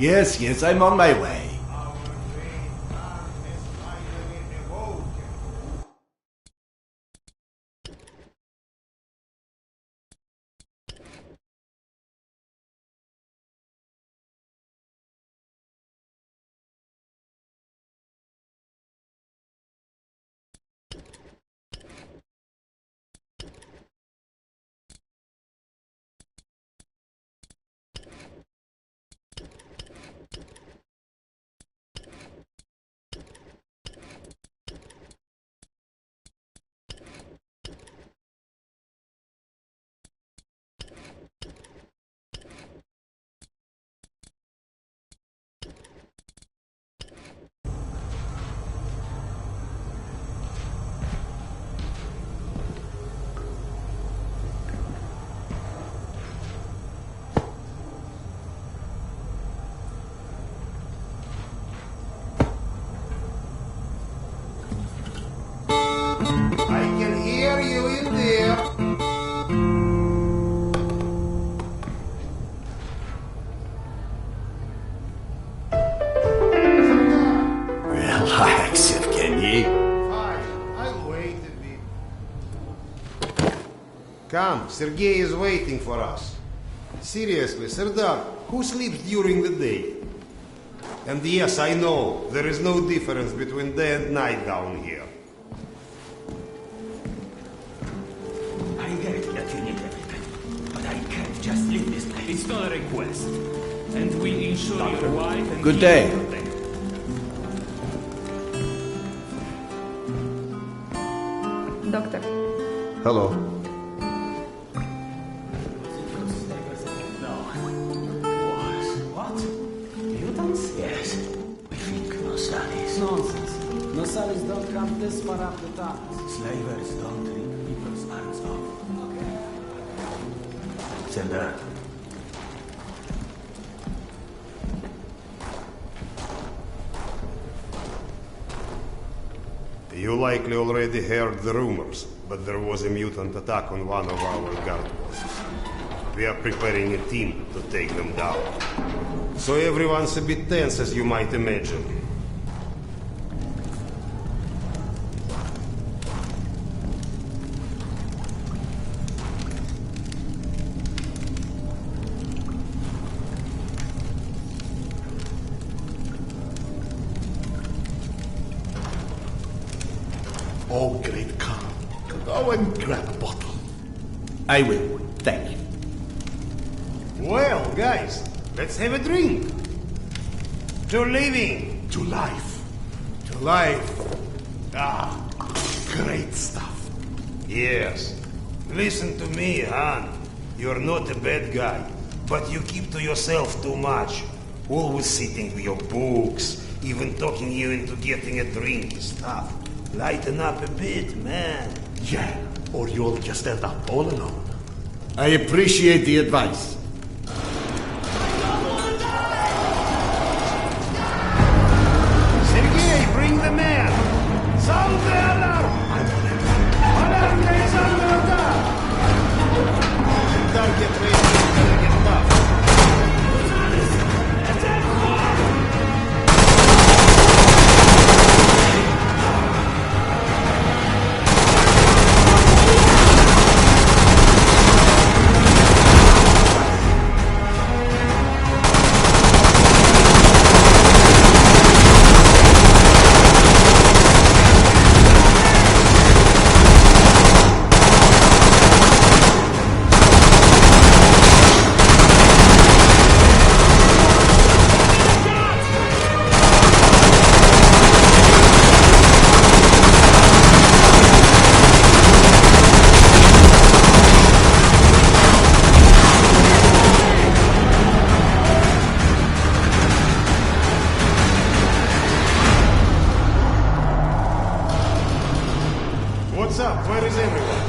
Yes, yes, I'm on my way. I can hear you in there. Relax, Evgeny. Fine, I'll wait a bit. Come, Sergei is waiting for us. Seriously, Serdar, who sleeps during the day? And yes, I know, there is no difference between day and night down here. I get that you need everything, but I can't just leave this place. It's not a request. And we ensure your wife and Good kids day. are protected. Doctor, Hello. What? Mutants? Yes. We think Nosalis. Nonsense. Nosalis don't come this far up the top. Slavers don't rip people's arms off. Serdar. You likely already heard the rumors, but there was a mutant attack on one of our guard posts. We are preparing a team to take them down. So everyone's a bit tense, as you might imagine. Oh, great Khan. Go and grab a bottle. I will, thank you. Well, guys, let's have a drink. To living. To life. To life. Ah, great stuff. Yes. Listen to me, Han. You're not a bad guy, but you keep to yourself too much. Always sitting with your books, even talking you into getting a drink is tough. Lighten up a bit, man. Yeah, or you'll just end up all alone. I appreciate the advice. Sergei, bring the man! Sound the alarm! Alarm is under attack! Don't get ready, it's gonna get tough. What's up? Where is everyone?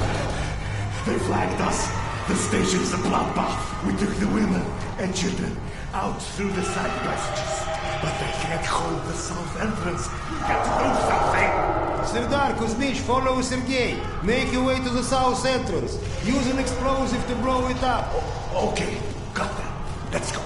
They flagged us. The station's a bloodbath. We took the women and children out through the side passages. But they can't hold the south entrance. We got to do something. Serdar, Kuzmich, follow Sergei. Make your way to the south entrance. Use an explosive to blow it up. Okay, got that. Let's go.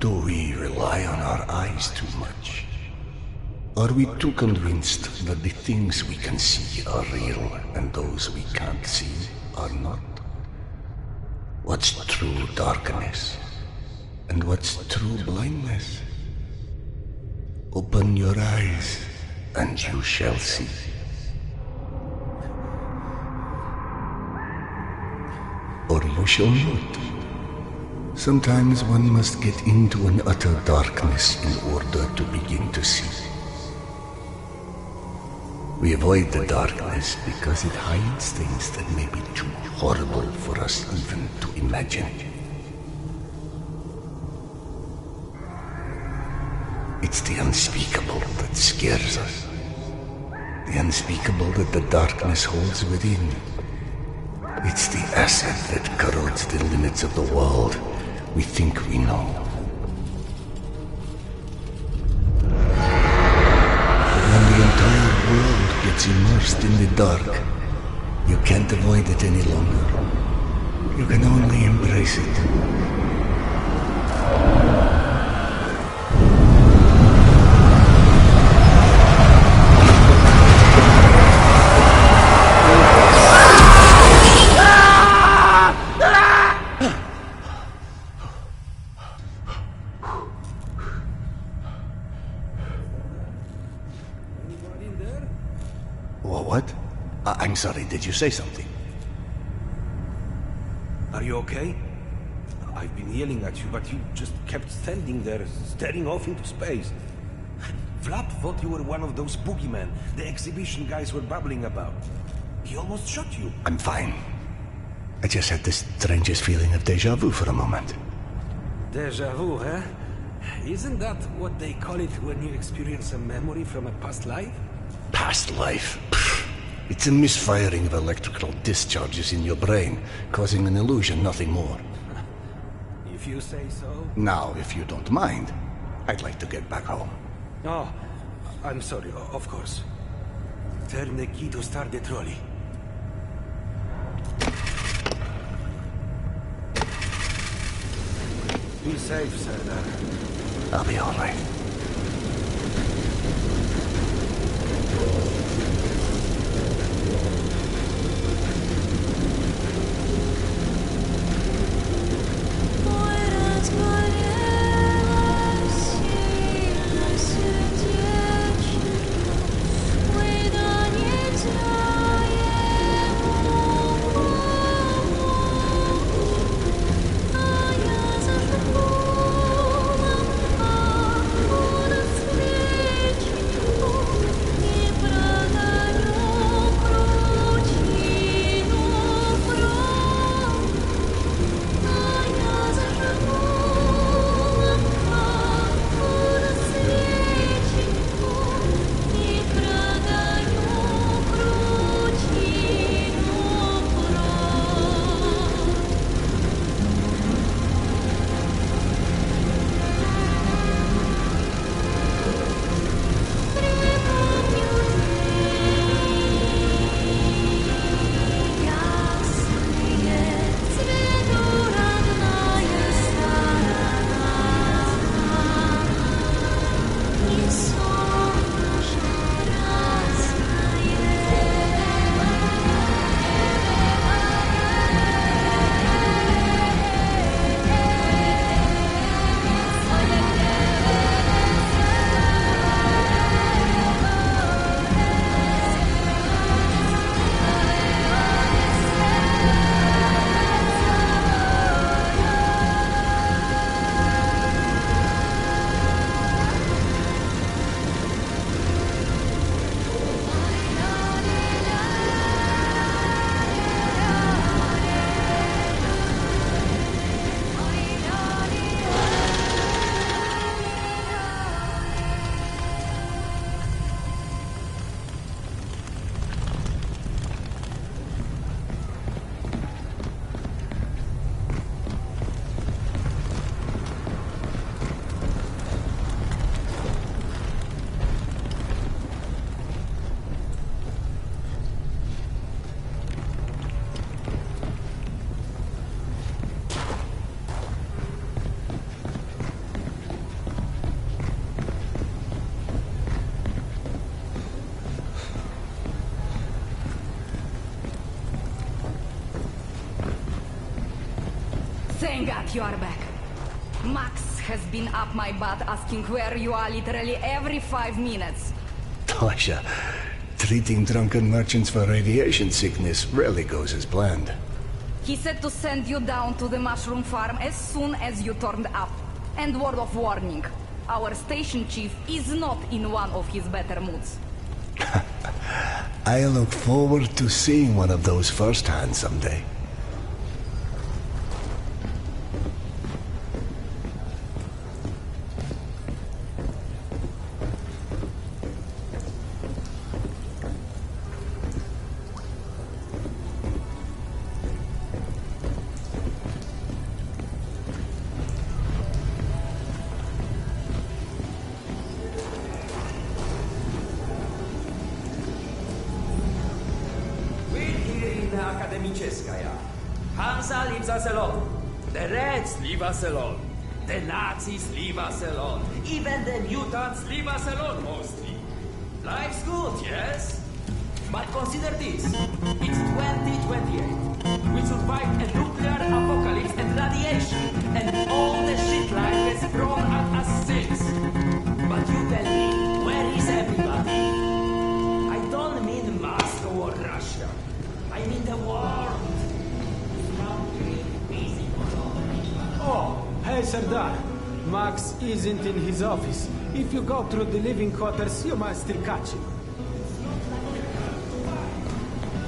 Do we rely on our eyes too much? Are we too convinced that the things we can see are real and those we can't see are not? What's true darkness and what's true blindness? Open your eyes and you shall see. Or you shall not. Sometimes one must get into an utter darkness in order to begin to see. We avoid the darkness because it hides things that may be too horrible for us even to imagine. It's the unspeakable that scares us. The unspeakable that the darkness holds within. It's the acid that corrodes the limits of the world we think we know. But when the entire world gets immersed in the dark, you can't avoid it any longer. You can only embrace it. What? I'm sorry, did you say something? Are you okay? I've been yelling at you, but you just kept standing there, staring off into space. Vlad thought you were one of those boogeymen the exhibition guys were babbling about. He almost shot you. I'm fine. I just had this strangest feeling of deja vu for a moment. Deja vu, huh? Isn't that what they call it when you experience a memory from a past life? Past life? Pfft. It's a misfiring of electrical discharges in your brain, causing an illusion, nothing more. If you say so. Now, if you don't mind, I'd like to get back home. Oh, I'm sorry, of course. Turn the key to start the trolley. Be safe, Serdar. I'll be all right. Thank God you are back. Max has been up my butt asking where you are literally every 5 minutes. Tasha, treating drunken merchants for radiation sickness rarely goes as planned. He said to send you down to the mushroom farm as soon as you turned up. And word of warning, our station chief is not in one of his better moods. I look forward to seeing one of those firsthand someday. Akademiczeskaya. Hansa leaves us alone. The Reds leave us alone. The Nazis leave us alone. Even the mutants leave us alone, mostly. Life's good, yes? But consider this. It's 2028. We survived a nuclear apocalypse and radiation, and all the shit life has thrown at us since. But you tell me, where is everybody? I don't mean Moscow or Russia. I mean the world. Oh, hey, Serdar. Max isn't in his office. If you go through the living quarters, you might still catch him.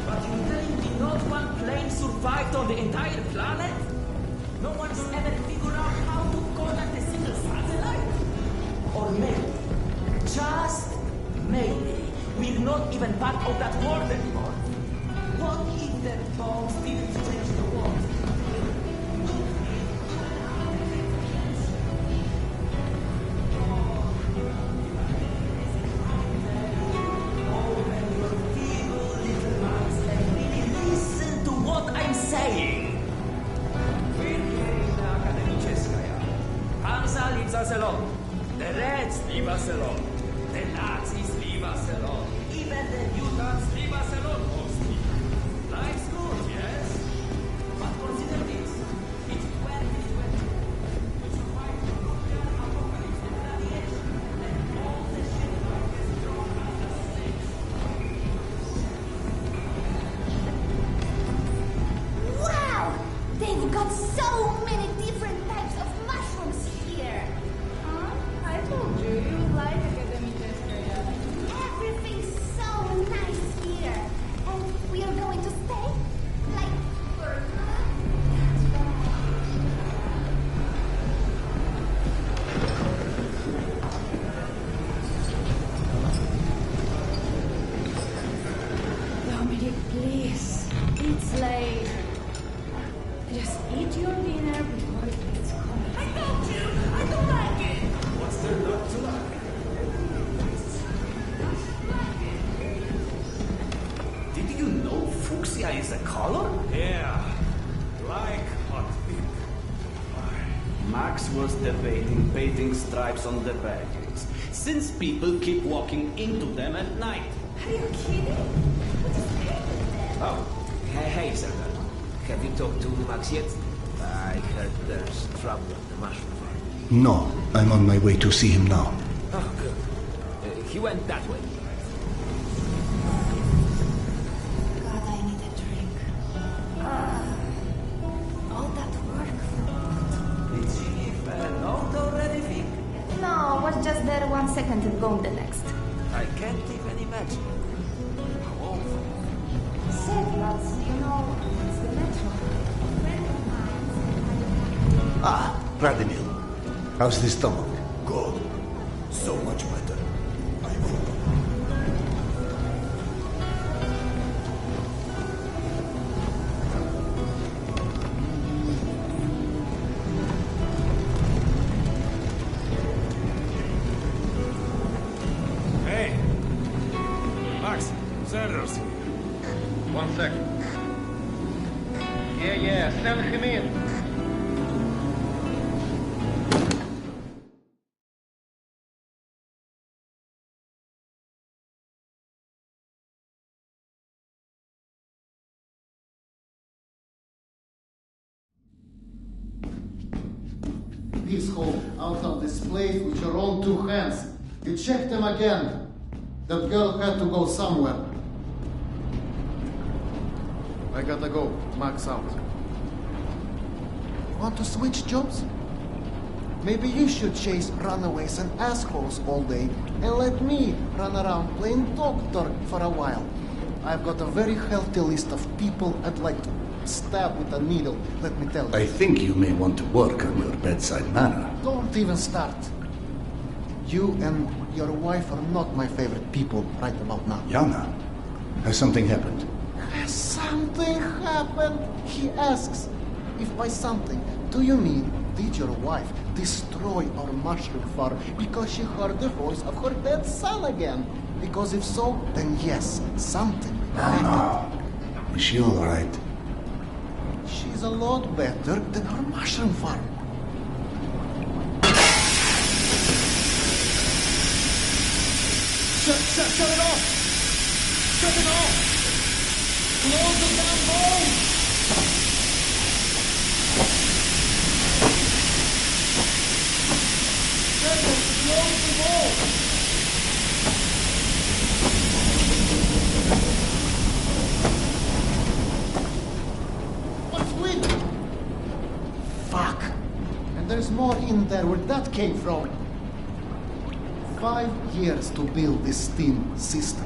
But you're telling me not one plane survived on the entire planet? No one's ever figured out how to contact a single satellite? Or maybe, just maybe, we're not even part of that world anymore. What if the bombs didn't change the world? Open your feeble little mouths and really listen to what I'm saying. We're here in the Akademiczeskaya. Hansa leaves us alone. The Reds leave us alone. The Nazis leave us alone. Even the mutants leave us alone, mostly. Life's good, yes? But consider this. It's 2020. We survived the nuclear apocalypse and radiation, and all the shit life has thrown at us since. Wow! They've got so many different types of mushrooms here. Huh? I told you, you like Akademiczeskaya. Everything's so nice here. And we are going to stay? Like, for good? Dominic, please. It's late. Just eat your dinner before it gets cold. I told you! I don't like it! What's there not to like? Did you know fuchsia is a color? Yeah, like hot pink. Max was debating painting stripes on the barricades, since people keep walking into them at night. Are you kidding? What is painted there? Oh, hey, Serdar. Have you talked to Max yet? I heard there's trouble at the mushroom farm. No, I'm on my way to see him now. Oh, good. He went that way. God, I need a drink. All that work for... Did she leave a note already, Vic? No, was just there 1 second and gone the next. I can't even imagine. How awful. Sad, but you know, it's the metro. A friend of mine. Ah, Radimil. How's the stomach? Good. So much better. I hope. Hey! Max, Serdar's here. 1 second. Yeah, send him in. keys hold out of this place with your own two hands. You checked them again. That girl had to go somewhere. I gotta go. Max out. Want to switch jobs? Maybe you should chase runaways and assholes all day and let me run around playing doctor for a while. I've got a very healthy list of people I'd like to stab with a needle, let me tell you. I think you may want to work on your bedside manner. Don't even start. You and your wife are not my favorite people right about now. Yana, has something happened? Has something happened? He asks. If by something, do you mean did your wife destroy our mushroom farm because she heard the voice of her dead son again? Because if so, then yes, something happened. Is she all right? She's a lot better than her mushroom farm. Shut it off! Shut it off! Close the damn hole! Close the wall! What's with? Fuck! And there's more in there where that came from. 5 years to build this steam system.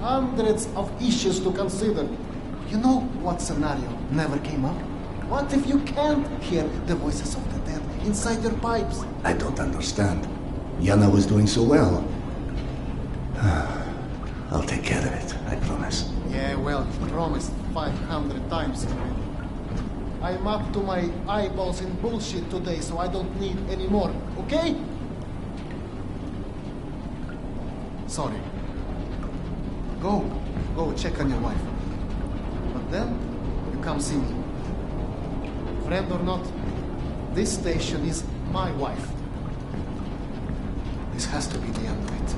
Hundreds of issues to consider. You know what scenario never came up? What if you can't hear the voices of the dead inside your pipes? I don't understand. Yana was doing so well. I'll take care of it, I promise. Yeah, well, promised 500 times already. I'm up to my eyeballs in bullshit today, so I don't need any more, okay? Sorry. Go check on your wife. But then, you come see me. Friend or not, this station is my wife. This has to be the end of it.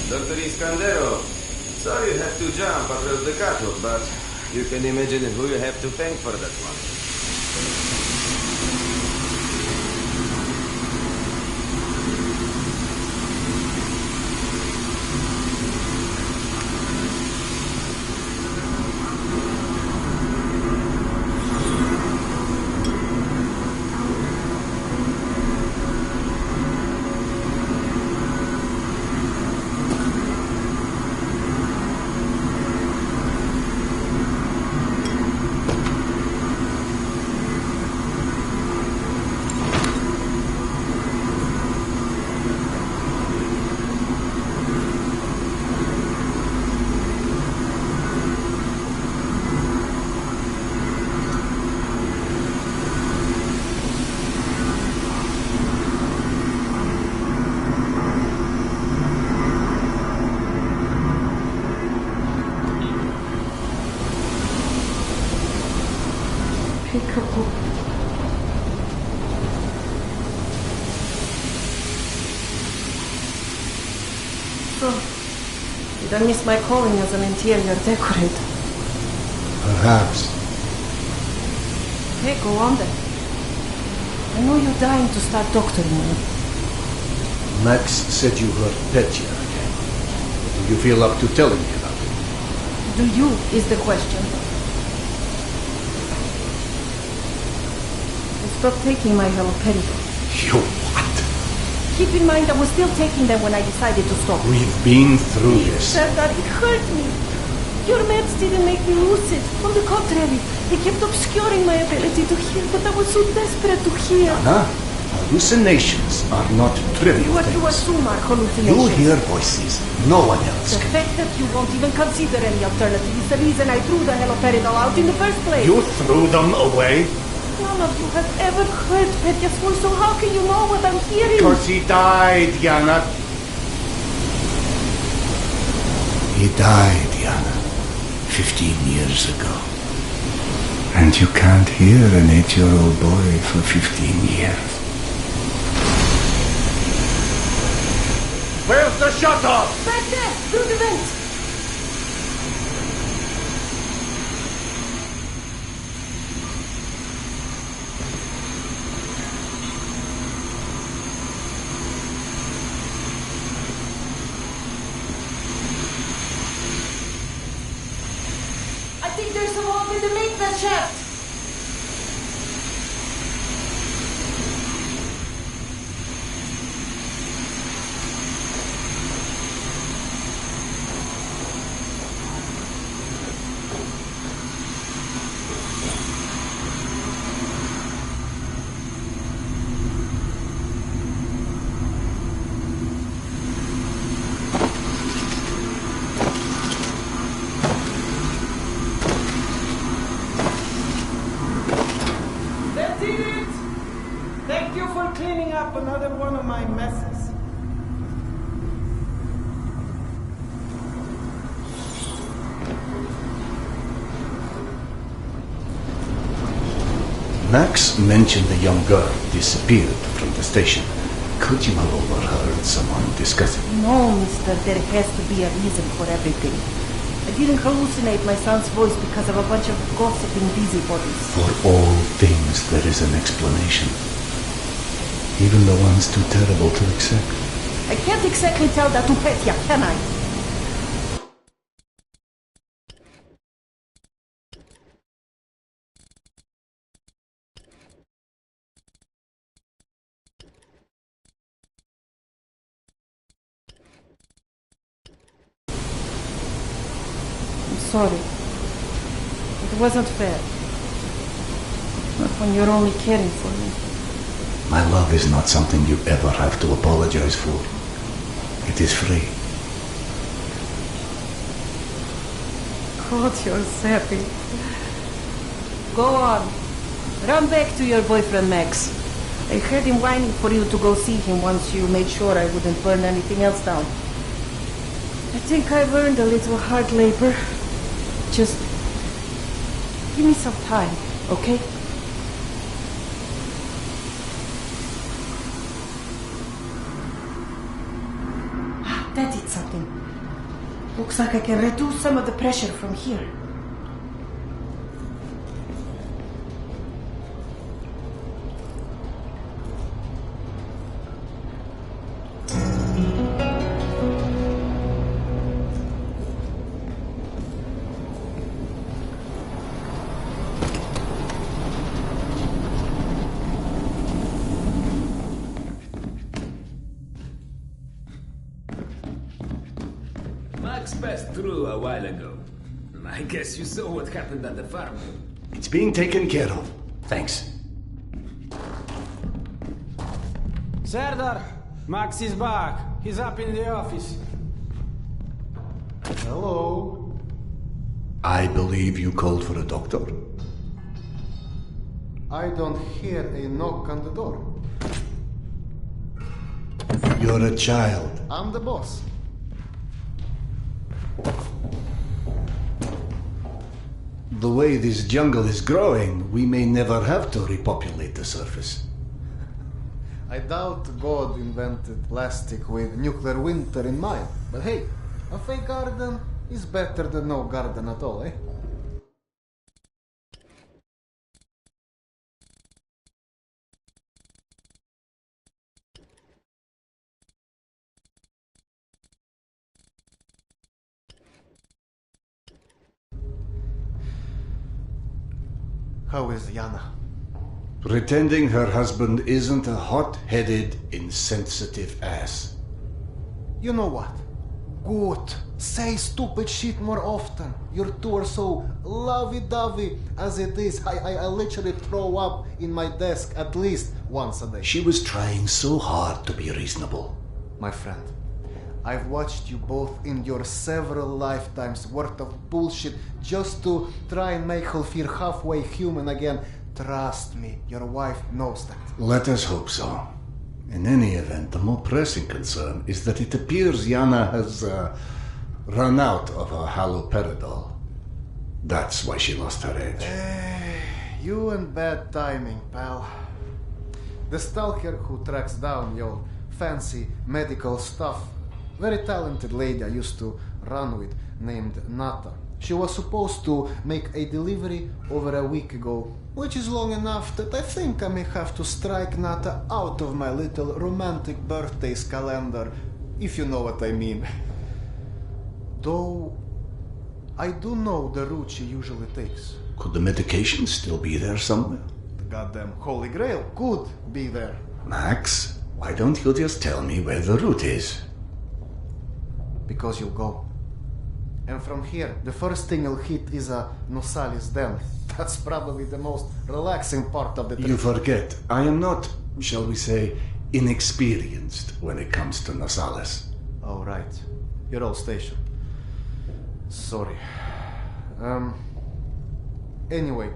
Dr. Iskandero, sorry you have to jump across the catwalk, but you can imagine who you have to thank for that one. So, did I miss my calling as an interior decorator? Perhaps. Okay, go on then. I know you're dying to start doctoring me. Max said you hurt Petya again. Do you feel up to telling me about it? Do you, is the question. I stopped taking my haloperidol. You what? Keep in mind I was still taking them when I decided to stop. We've been through You this. said that it hurt me. Your meds didn't make me lucid. On the contrary, they kept obscuring my ability to hear, but I was so desperate to hear. Anna, hallucinations are not trivial What you things. assume are hallucinations. You hear voices. No one else The can. fact that you won't even consider any alternative is the reason I threw the haloperidol out in the first place. You threw them away? None of you have ever heard Petya's voice, so how can you know what I'm hearing? Because he died, Yana. He died, Yana, 15 years ago. And you can't hear an 8-year-old boy for 15 years. Where's the shutter? Back there, through the vent. I think there's a hole in the maintenance shaft. That's it! Thank you for cleaning up another one of my messes. Max mentioned a young girl disappeared from the station. Could you have overheard someone discussing? No, mister, there has to be a reason for everything. I didn't hallucinate my son's voice because of a bunch of gossiping busybodies. For all things there is an explanation. Even the ones too terrible to accept. I can't exactly tell that to Petya, can I? I'm sorry. It wasn't fair. Not when you're only caring for me. My love is not something you ever have to apologize for. It is free. God, you're sappy. Go on. Run back to your boyfriend, Max. I heard him whining for you to go see him once you made sure I wouldn't burn anything else down. I think I've earned a little hard labor. Just give me some time, okay? That did something. Looks like I can reduce some of the pressure from here. Max passed through a while ago. I guess you saw what happened at the farm. It's being taken care of. Thanks. Serdar, Max is back. He's up in the office. Hello. I believe you called for a doctor. I don't hear a knock on the door. You're a child. I'm the boss. The way this jungle is growing, we may never have to repopulate the surface. I doubt God invented plastic with nuclear winter in mind. But hey, a fake garden is better than no garden at all, eh? How is Yana? Pretending her husband isn't a hot-headed, insensitive ass. You know what? Good. Say stupid shit more often. Your two are so lovey-dovey as it is. I literally throw up in my desk at least once a day. She was trying so hard to be reasonable. My friend, I've watched you both endure several lifetimes worth of bullshit just to try and make her feel halfway human again. Trust me, your wife knows that. Let us hope so. In any event, the more pressing concern is that it appears Yana has run out of her haloperidol. That's why she lost her edge. You and bad timing, pal. The stalker who tracks down your fancy medical stuff, very talented lady I used to run with named Nata. She was supposed to make a delivery over a week ago, which is long enough that I think I may have to strike Nata out of my little romantic birthdays calendar, if you know what I mean. Though, I do know the route she usually takes. Could the medication still be there somewhere? The goddamn Holy Grail could be there. Max, why don't you just tell me where the route is? Because you'll go. And from here, the first thing you'll hit is a Nosalis den. That's probably the most relaxing part of the trip. You forget, I am not, shall we say, inexperienced when it comes to Nosalis. Oh, right. Your old station. Sorry. Anyway,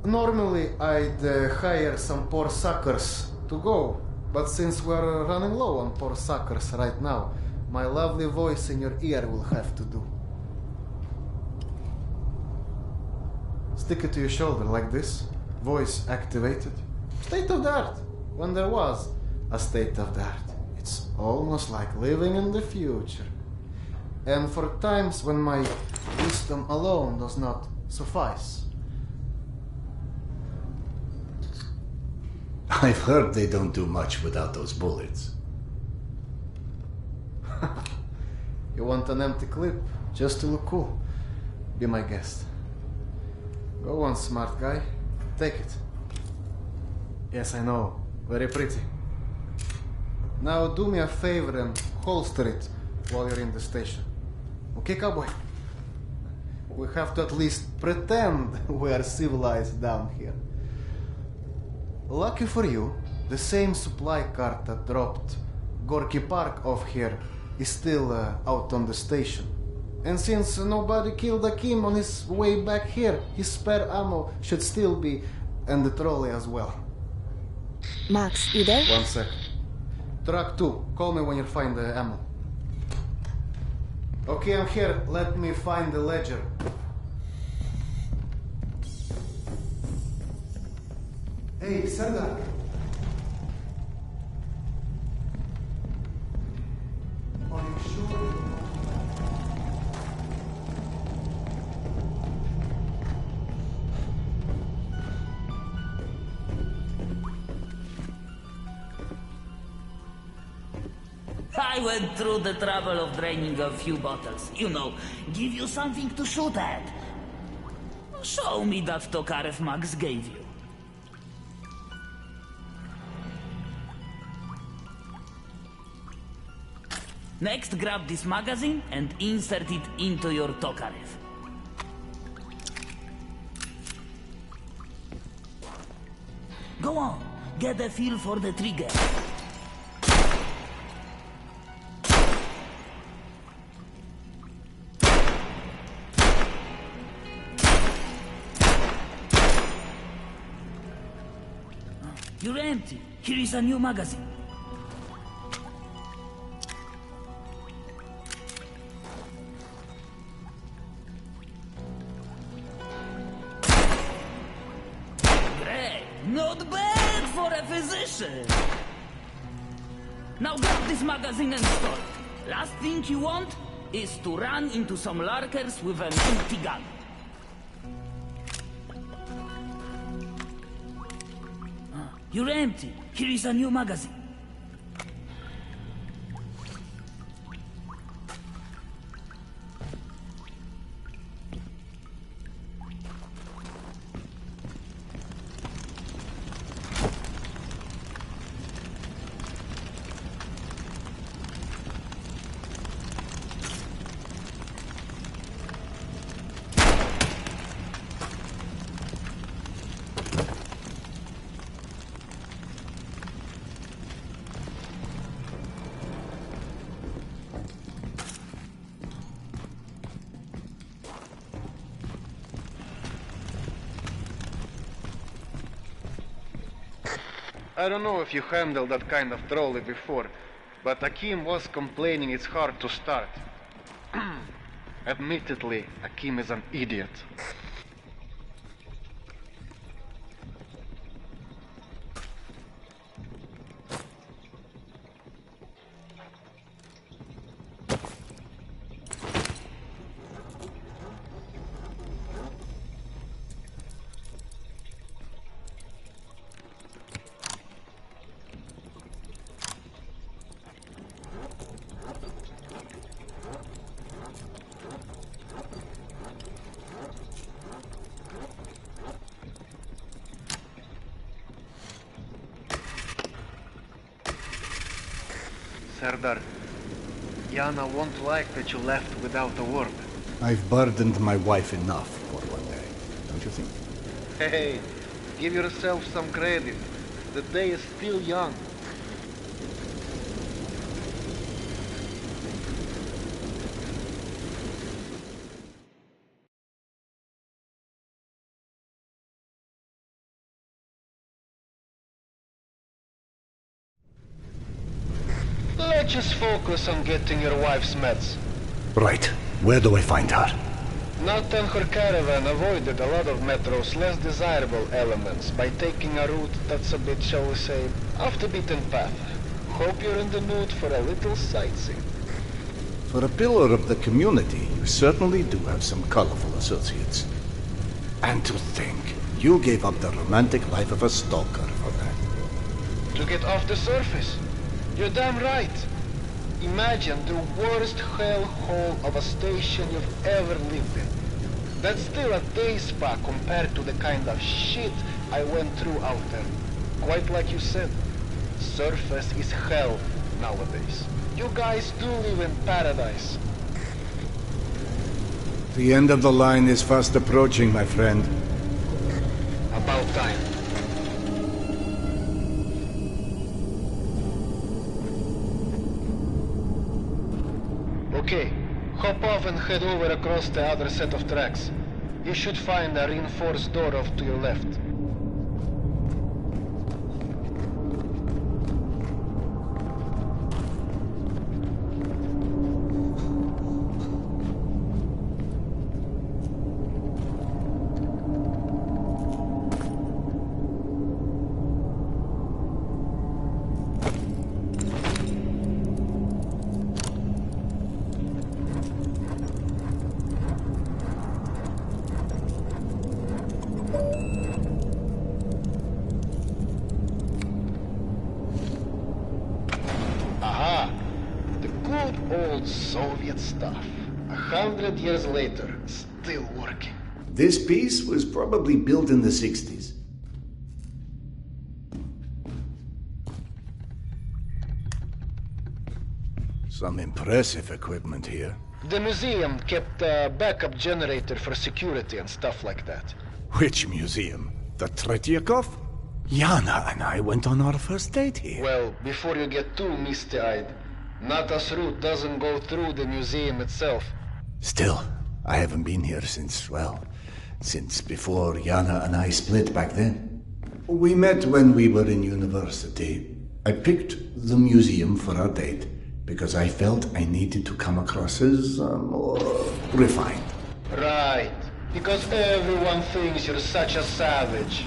normally I'd hire some poor suckers to go, but since we're running low on poor suckers right now, my lovely voice in your ear will have to do. Stick it to your shoulder like this, voice activated. State of the art, when there was a state of the art. It's almost like living in the future. And for times when my wisdom alone does not suffice. I've heard they don't do much without those bullets. You want an empty clip just to look cool? Be my guest. Go on, smart guy. Take it. Yes, I know. Very pretty. Now do me a favor and holster it while you're in the station. Okay, cowboy? We have to at least pretend we are civilized down here. Lucky for you, the same supply cart that dropped Gorky Park off here is still out on the station. And since nobody killed Akim on his way back here, his spare ammo should still be in the trolley as well. Max, you there? 1 sec. Track 2. Call me when you find the ammo. Okay, I'm here. Let me find the ledger. Hey, Serdar. Are you sure? I went through the trouble of draining a few bottles. You know, give you something to shoot at. Show me that Tokarev Max gave you. Next, grab this magazine and insert it into your Tokarev. Go on, get a feel for the trigger. You're empty. Here is a new magazine. Great. Not bad for a physician. Now grab this magazine and store it. Last thing you want is to run into some lurkers with an empty gun. You're empty. Here is a new magazine. I don't know if you handled that kind of trolley before, but Akim was complaining it's hard to start. Admittedly, Akim is an idiot. Serdar, Yana won't like that you left without a word. I've burdened my wife enough for one day, don't you think? Hey, give yourself some credit. The day is still young. Let's just focus on getting your wife's meds. Right. Where do I find her? Nat and her caravan avoided a lot of Metro's less desirable elements by taking a route that's a bit, shall we say, off the beaten path. Hope you're in the mood for a little sightseeing. For a pillar of the community, you certainly do have some colorful associates. And to think, you gave up the romantic life of a stalker for that. To get off the surface? You're damn right. Imagine the worst hellhole of a station you've ever lived in. That's still a day spa compared to the kind of shit I went through out there. Quite like you said, surface is hell nowadays. You guys do live in paradise. The end of the line is fast approaching, my friend. About time. Okay, hop off and head over across the other set of tracks. You should find a reinforced door off to your left. Good old Soviet stuff. 100 years later, still working. This piece was probably built in the 60s. Some impressive equipment here. The museum kept a backup generator for security and stuff like that. Which museum? The Tretyakov? Yana and I went on our first date here. Well, before you get too misty-eyed, Nata's route doesn't go through the museum itself. Still, I haven't been here since, well, since before Yana and I split back then. We met when we were in university. I picked the museum for our date because I felt I needed to come across as more refined. Right, because everyone thinks you're such a savage.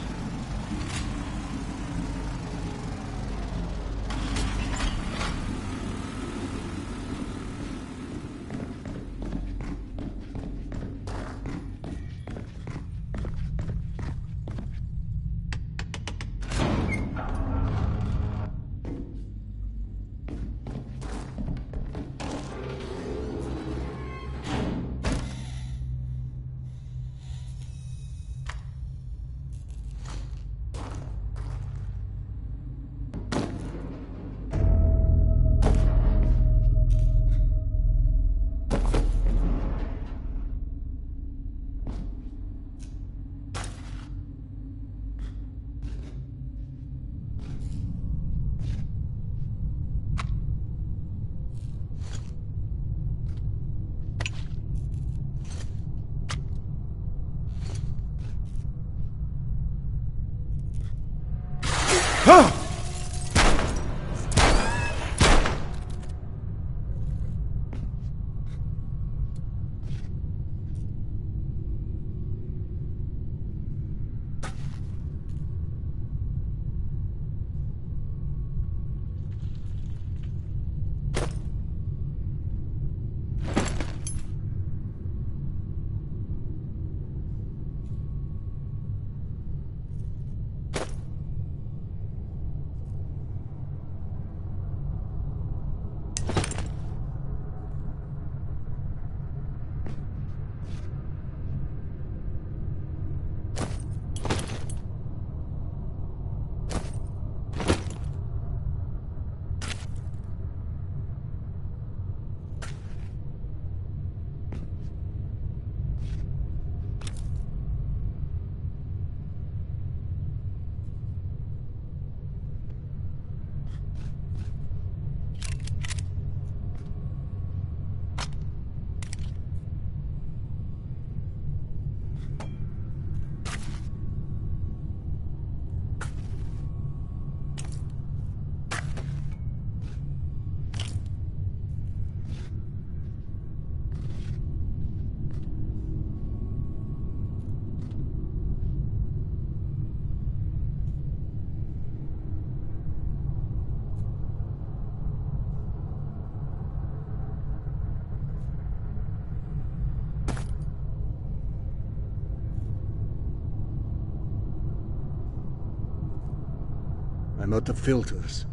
I'm out of filters.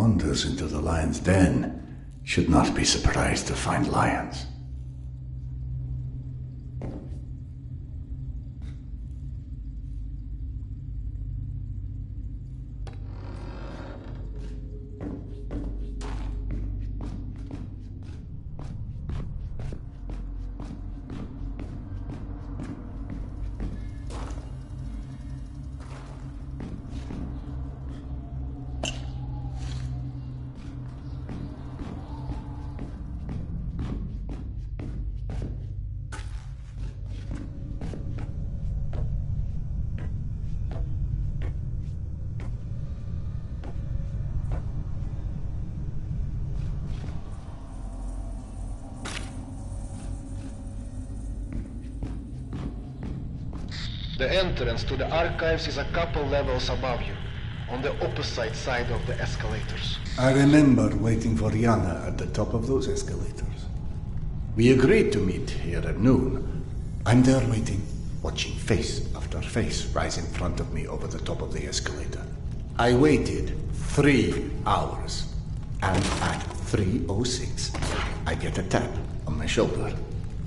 wanders into the lion's den should not be surprised to find lions. The entrance to the archives is a couple levels above you, on the opposite side of the escalators. I remember waiting for Yana at the top of those escalators. We agreed to meet here at noon. I'm there waiting, watching face after face rise in front of me over the top of the escalator. I waited 3 hours, and at 3:06, I get a tap on my shoulder.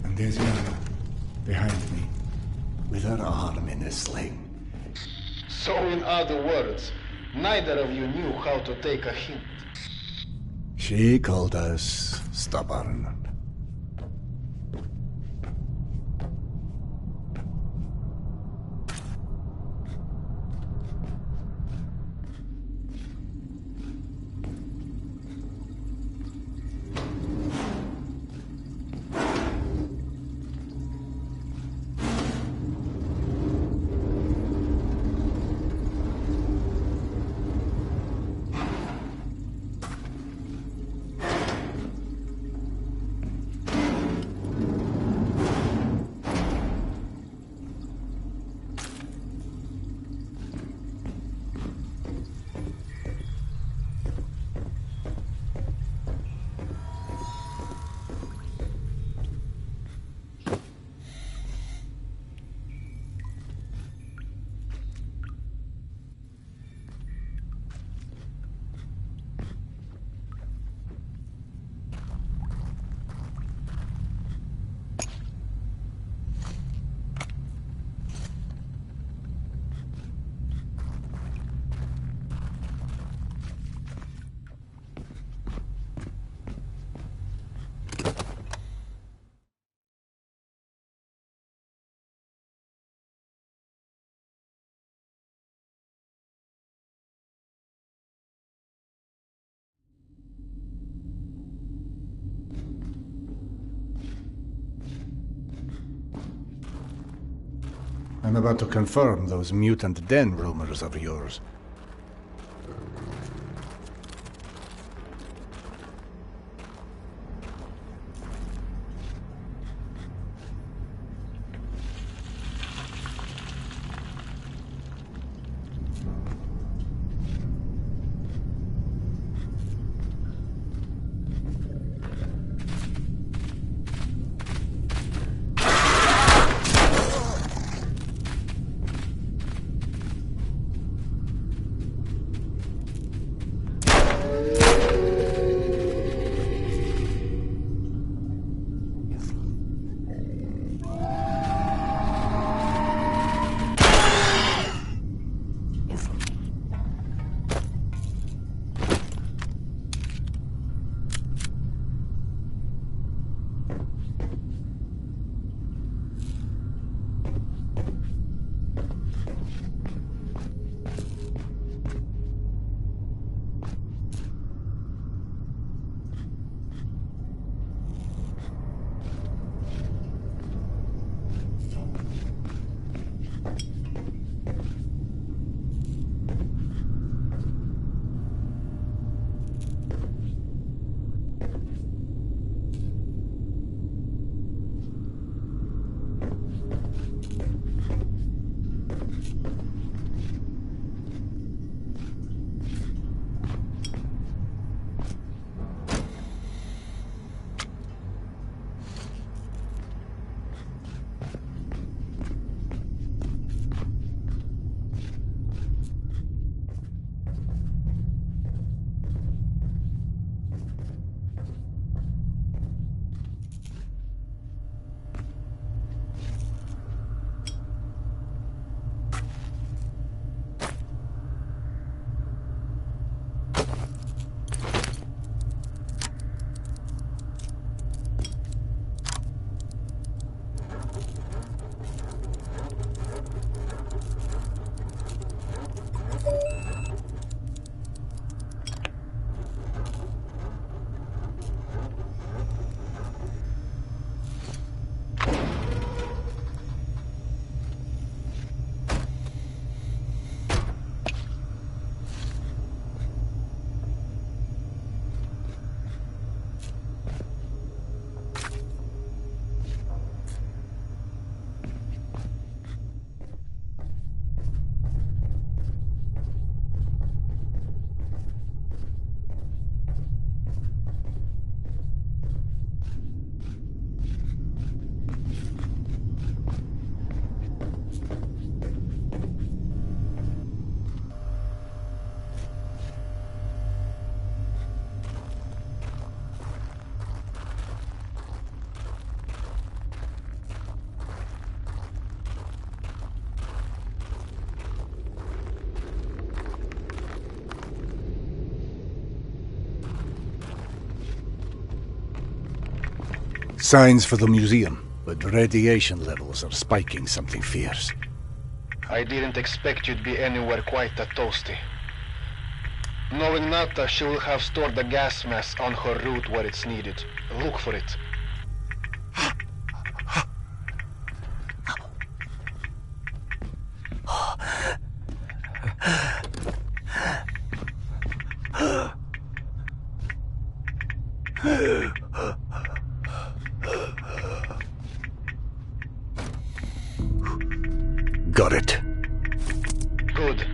And there's Yana, behind me, with her arm in a sling. So in other words, neither of you knew how to take a hint. She called us stubborn. I'm about to confirm those mutant den rumors of yours. Signs for the museum, but radiation levels are spiking something fierce. I didn't expect you'd be anywhere quite that toasty. Knowing Nata, she will have stored the gas mask on her route where it's needed. Look for it. Got it. Good.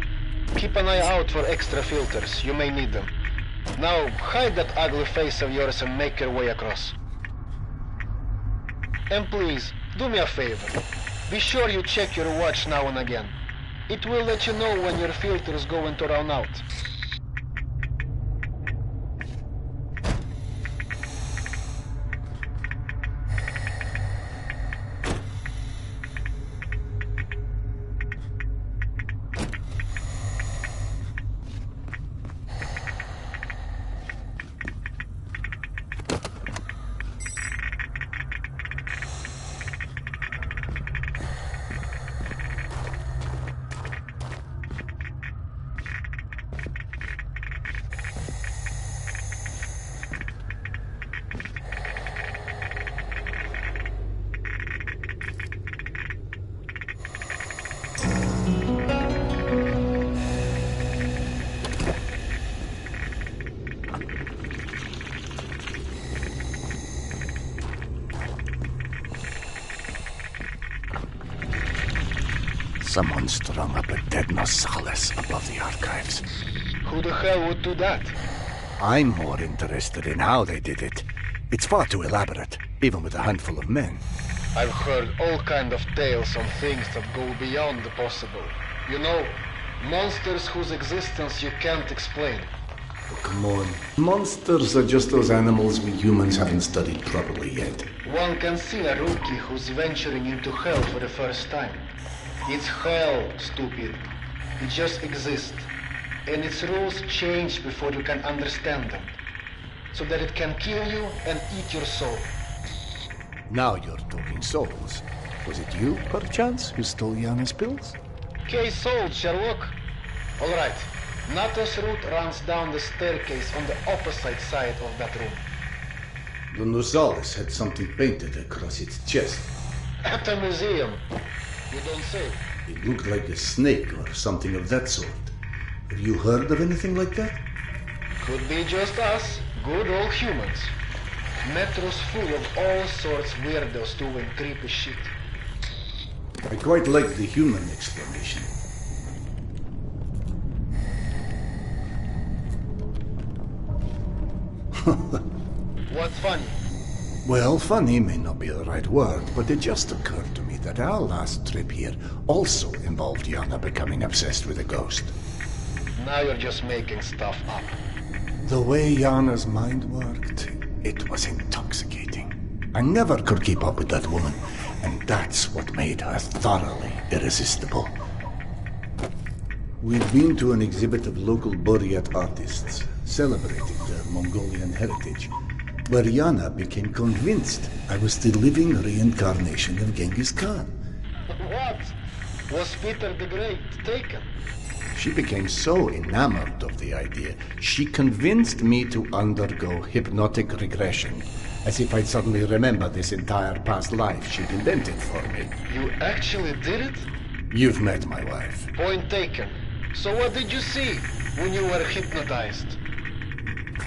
Keep an eye out for extra filters. You may need them. Now, hide that ugly face of yours and make your way across. And please, do me a favor. Be sure you check your watch now and again. It will let you know when your filter's going to run out. Someone strung up a dead Nosalis above the archives. Who the hell would do that? I'm more interested in how they did it. It's far too elaborate, even with a handful of men. I've heard all kind of tales on things that go beyond the possible. You know, monsters whose existence you can't explain. Oh, come on. Monsters are just those animals we humans haven't studied properly yet. One can see a rookie who's venturing into hell for the first time. It's hell, stupid. It just exists. And its rules change before you can understand them. So that it can kill you and eat your soul. Now you're talking souls. Was it you, perchance, who stole Yana's pills? Case solved, Sherlock. Alright. Nata's route runs down the staircase on the opposite side of that room. The Nosalis had something painted across its chest. At a museum. You don't say. It looked like a snake or something of that sort. Have you heard of anything like that? Could be just us, good old humans. Metro's full of all sorts weirdos doing creepy shit. I quite like the human explanation. What's funny? Well, funny may not be the right word, but it just occurred to me that our last trip here also involved Yana becoming obsessed with a ghost. Now you're just making stuff up. The way Yana's mind worked, it was intoxicating. I never could keep up with that woman, and that's what made her thoroughly irresistible. We'd been to an exhibit of local Buryat artists, celebrating their Mongolian heritage, where Yana became convinced I was the living reincarnation of Genghis Khan. What? Was Peter the Great taken? She became so enamored of the idea, she convinced me to undergo hypnotic regression, as if I'd suddenly remember this entire past life she'd invented for me. You actually did it? You've met my wife. Point taken. So what did you see when you were hypnotized?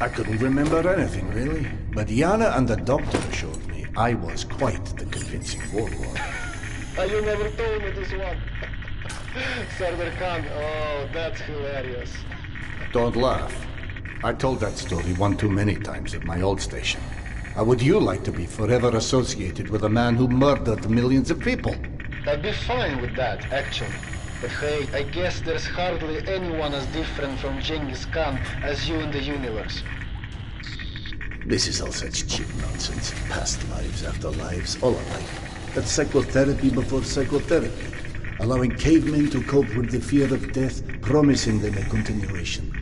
I couldn't remember anything, really. But Yana and the doctor assured me I was quite the convincing warlord. You never told me this one. Sardar Khan, oh, that's hilarious. Don't laugh. I told that story one too many times at my old station. How would you like to be forever associated with a man who murdered millions of people? I'd be fine with that, actually. But hey, I guess there's hardly anyone as different from Genghis Khan as you in the universe. This is all such cheap nonsense. Past lives, afterlives, all alike. That's psychotherapy before psychotherapy. Allowing cavemen to cope with the fear of death, promising them a continuation.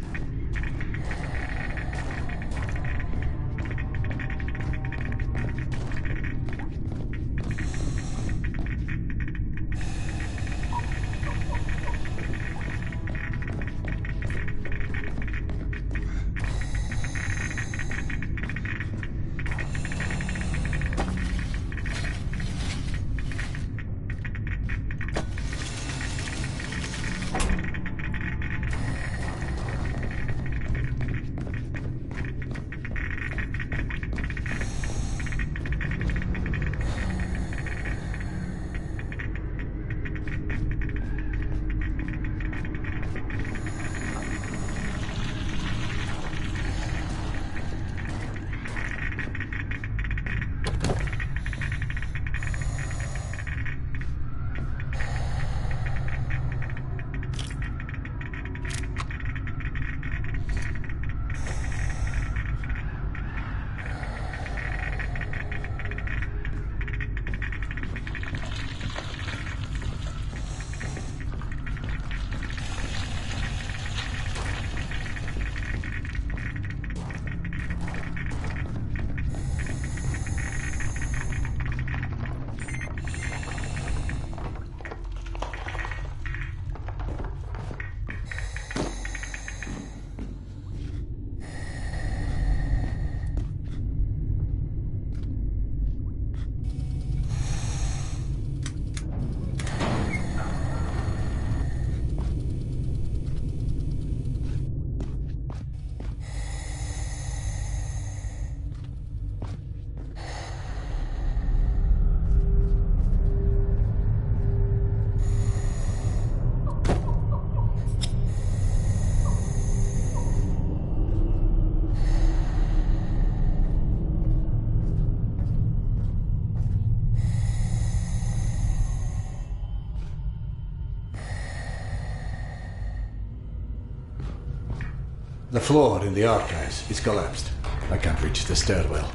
The floor in the archives is collapsed. I can't reach the stairwell.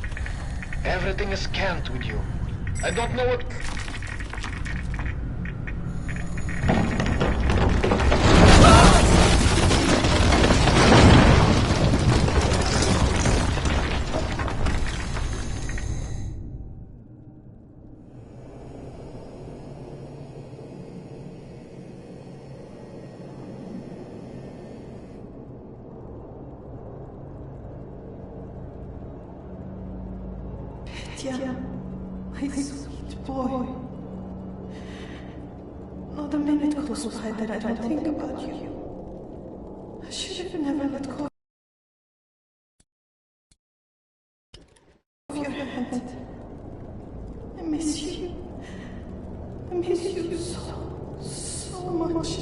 Everything is scanned with you. I don't know what... Petya, my sweet boy. Not a minute goes by that I don't think about you. I should have never let go of your hand. I miss you. I miss you so much.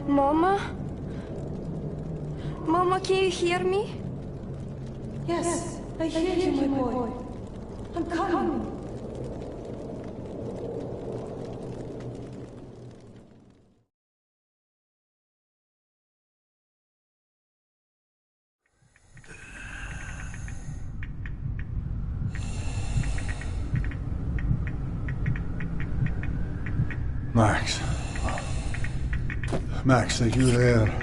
Mama? Mama, can you hear me? Yes, I hear you, my boy. I'm coming. Max. Max, are you there?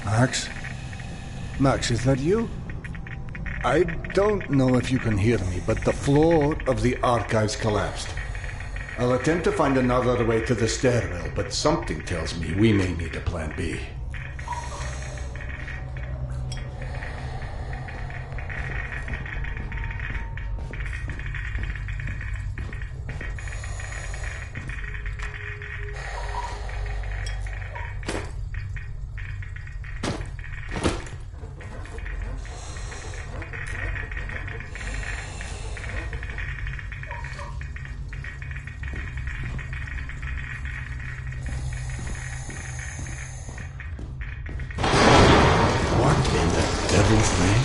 Max? Max, is that you? I don't know if you can hear me, but the floor of the archives collapsed. I'll attempt to find another way to the stairwell, but something tells me we may need a plan B. Devil's name?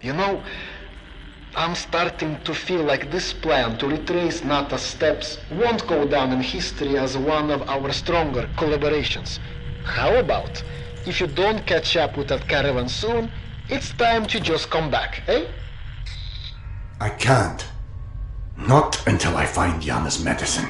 You know, I'm starting to feel like this plan to retrace Nata's steps won't go down in history as one of our stronger collaborations. How about, if you don't catch up with that caravan soon, it's time to just come back, eh? I can't. Not until I find Yana's medicine.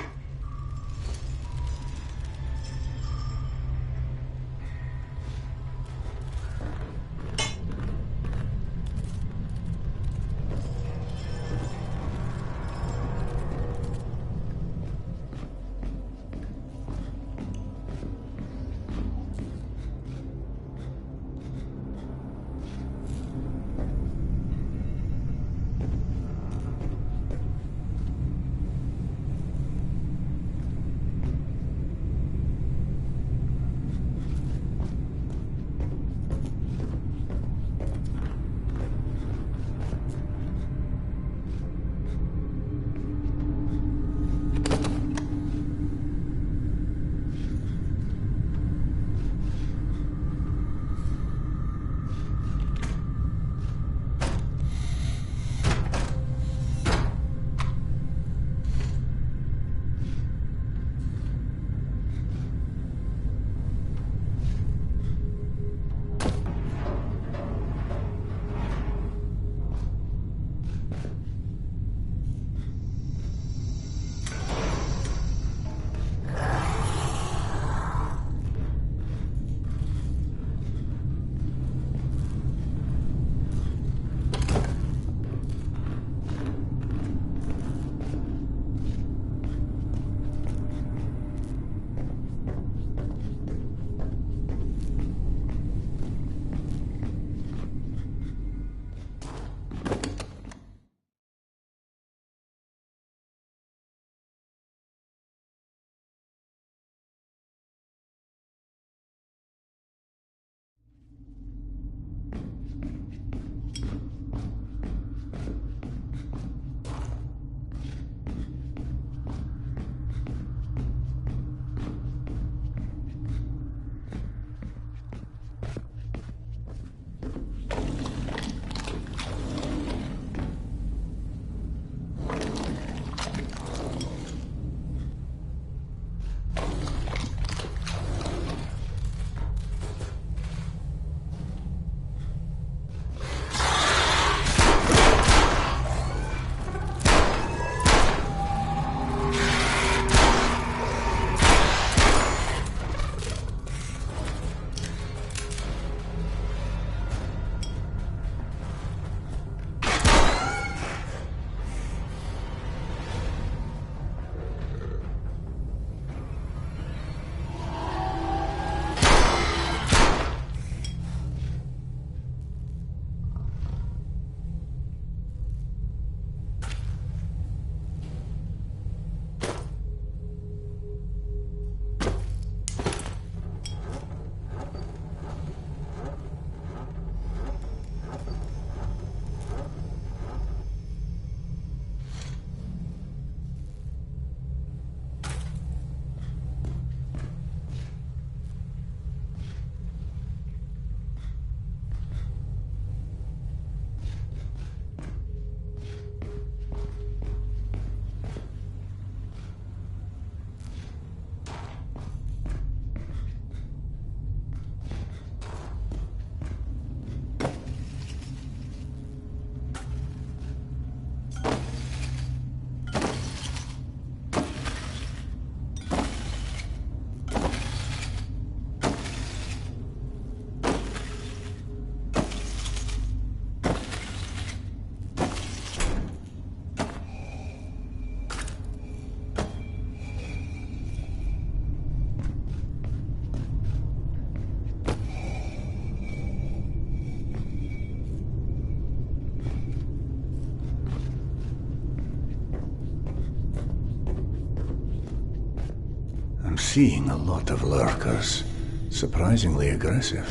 I'm seeing a lot of lurkers. Surprisingly aggressive.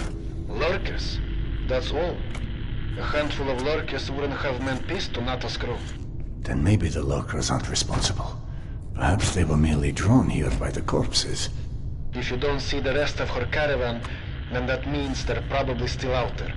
Lurkers? That's all. A handful of lurkers wouldn't have meant peace to Nata's crew. Then maybe the lurkers aren't responsible. Perhaps they were merely drawn here by the corpses. If you don't see the rest of her caravan, then that means they're probably still out there.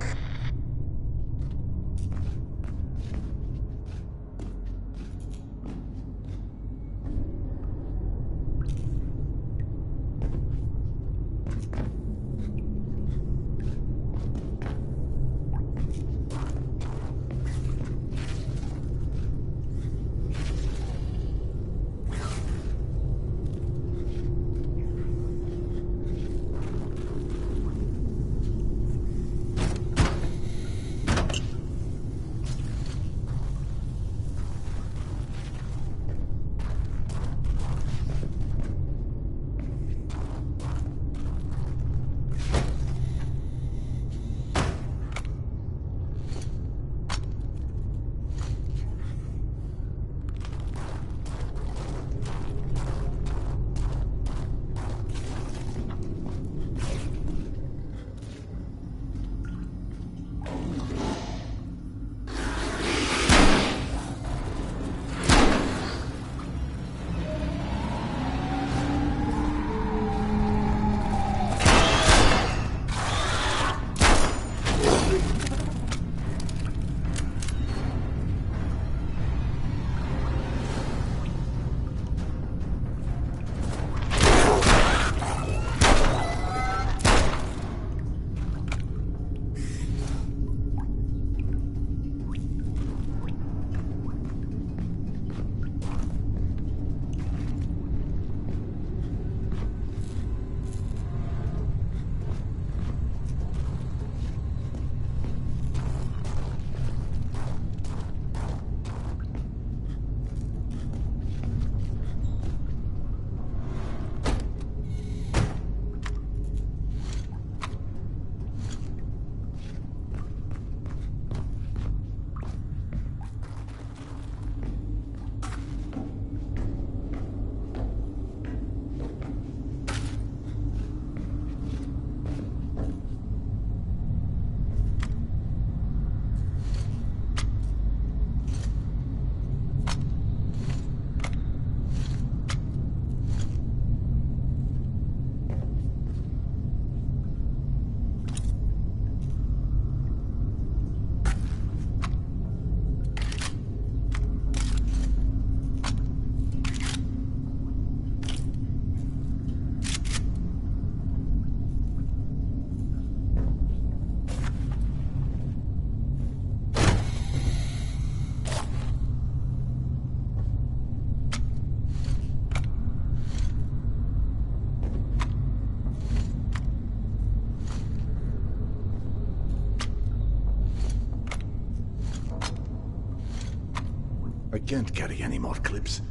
I can't carry any more clips.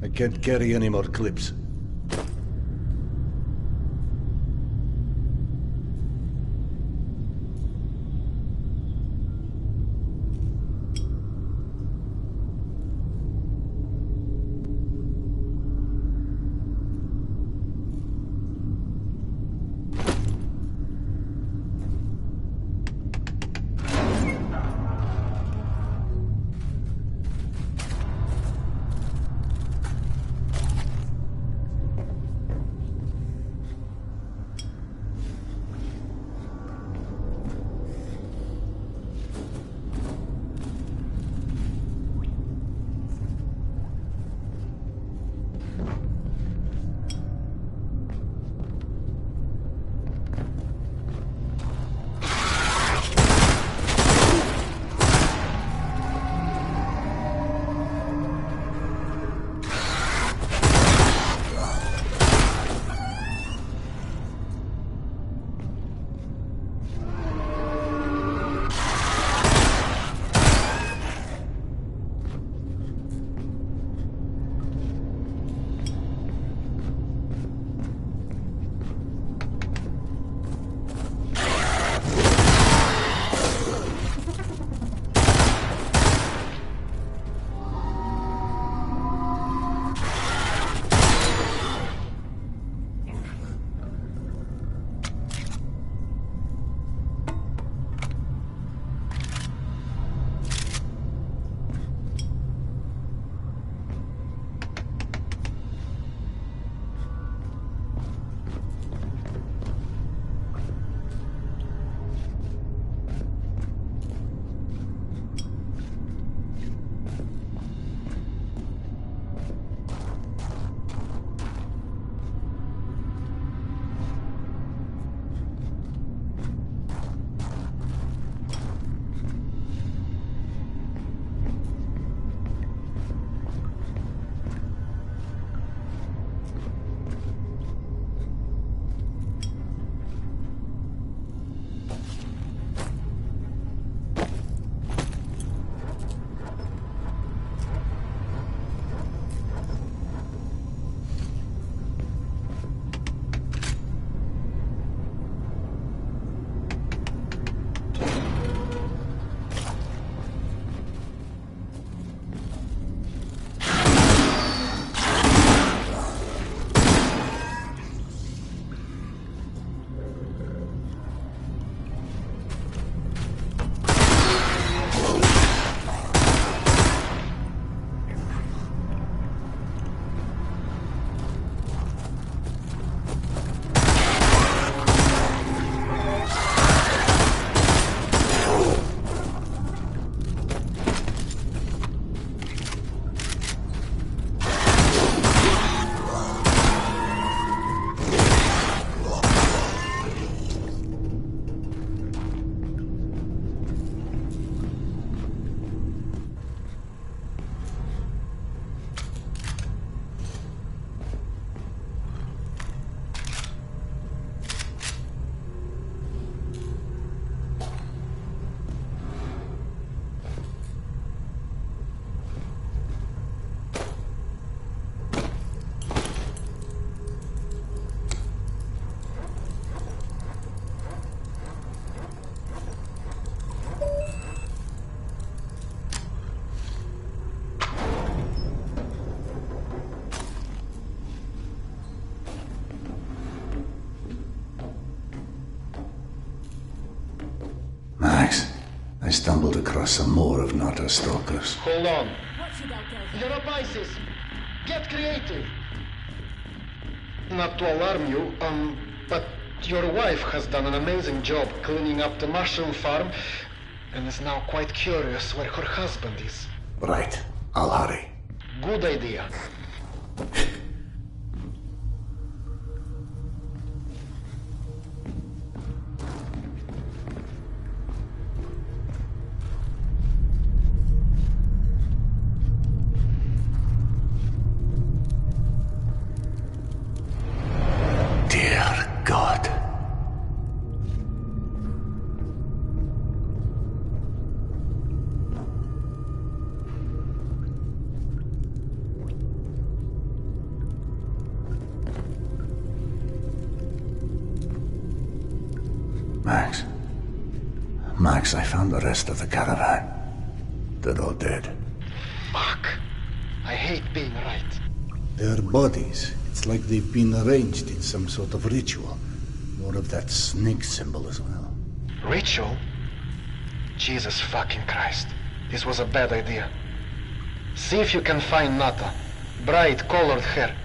I can't carry any more clips. Max, I stumbled across some more of Nato's stalkers. Hold on. Europices, get creative. Not to alarm you, but your wife has done an amazing job cleaning up the mushroom farm and is now quite curious where her husband is. Right. I'll hurry. Good idea. Max. Max, I found the rest of the caravan. They're all dead. Fuck. I hate being right. Their bodies, it's like they've been arranged in some sort of ritual. More of that snake symbol as well. Ritual? Jesus fucking Christ. This was a bad idea. See if you can find Nata. Bright colored hair.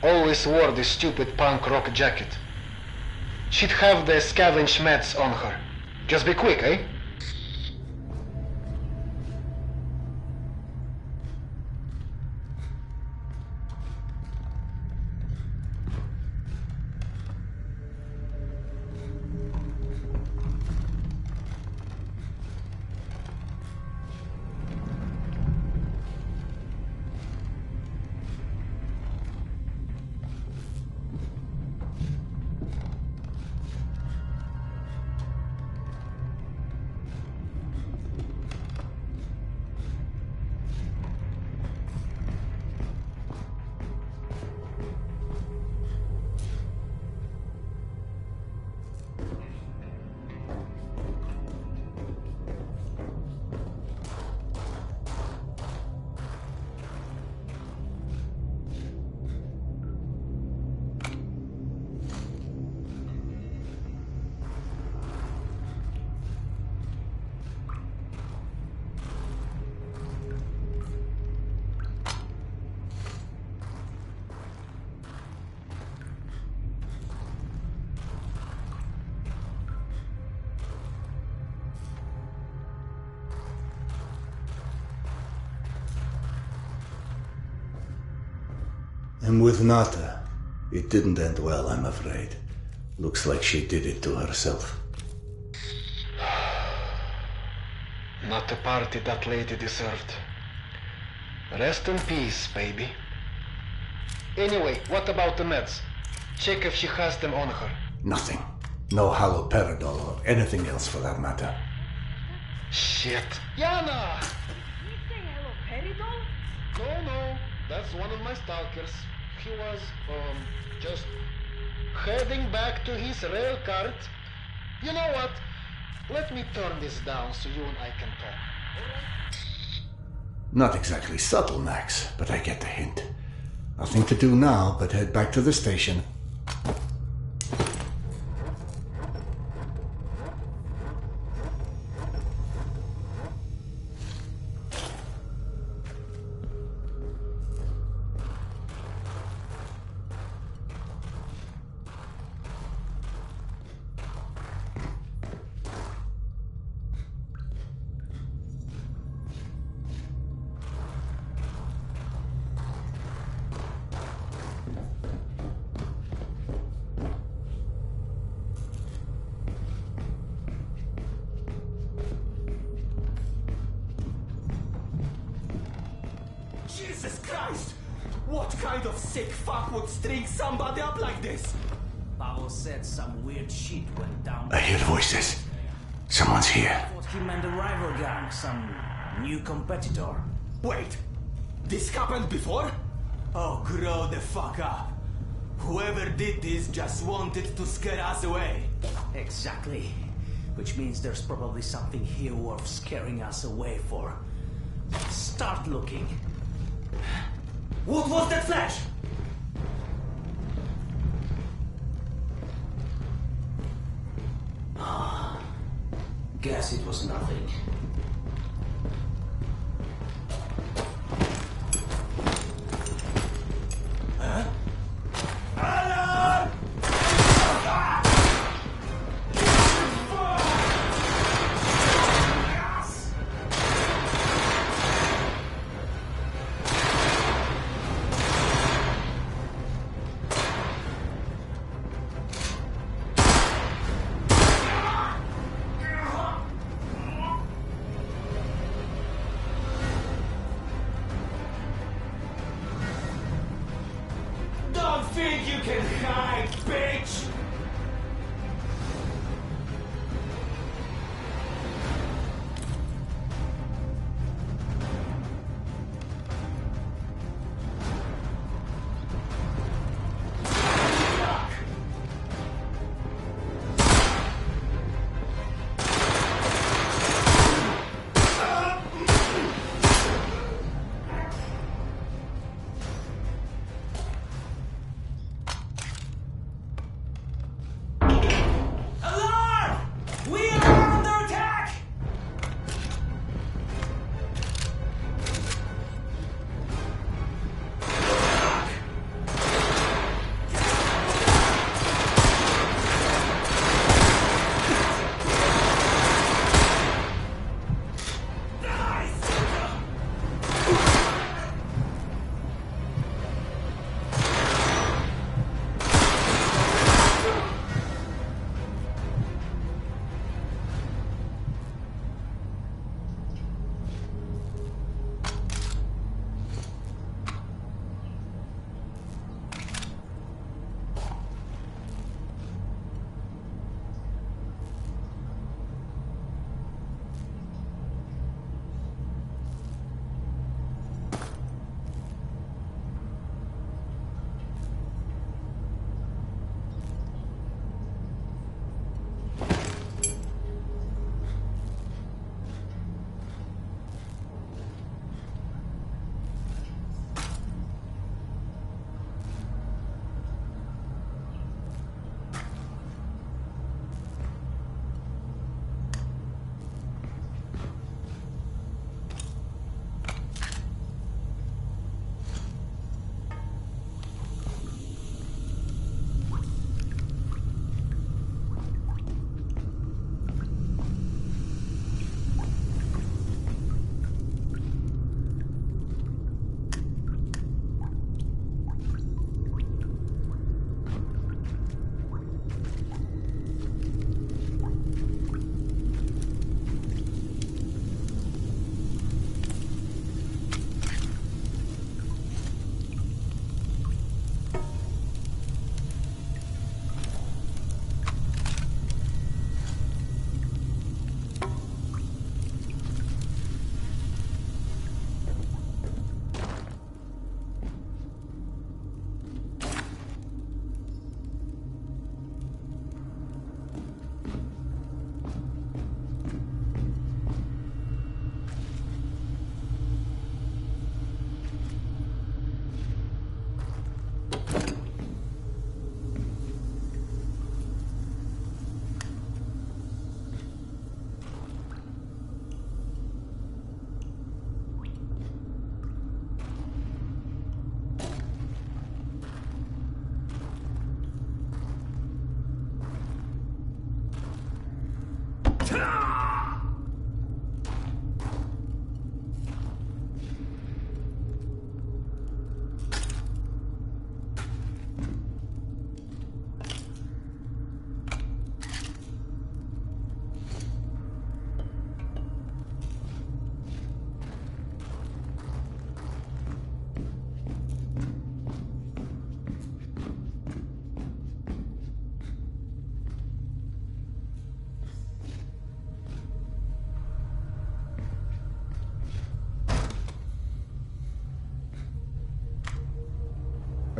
Always wore this stupid punk rock jacket. She'd have the scavenge meds on her. Just be quick, eh? And with Nata, it didn't end well, I'm afraid. Looks like she did it to herself. Not the party that lady deserved. Rest in peace, baby. Anyway, what about the meds? Check if she has them on her. Nothing. No haloperidol or anything else for that matter. Shit. Yana! You say haloperidol? No. That's one of my stalkers. He was, just heading back to his rail cart. You know what? Let me turn this down so you and I can talk. Not exactly subtle, Max, but I get the hint. Nothing to do now but head back to the station. Jesus Christ! What kind of sick fuck would string somebody up like this? Pavel said some weird shit went down. I hear voices. Someone's here. I thought he meant a rival gang, some new competitor. Wait, this happened before? Oh, grow the fuck up. Whoever did this just wanted to scare us away. Exactly. Which means there's probably something here worth scaring us away for. Start looking. What was that flash? Guess it was nothing. Huh? Alan! Think you can hide, bitch!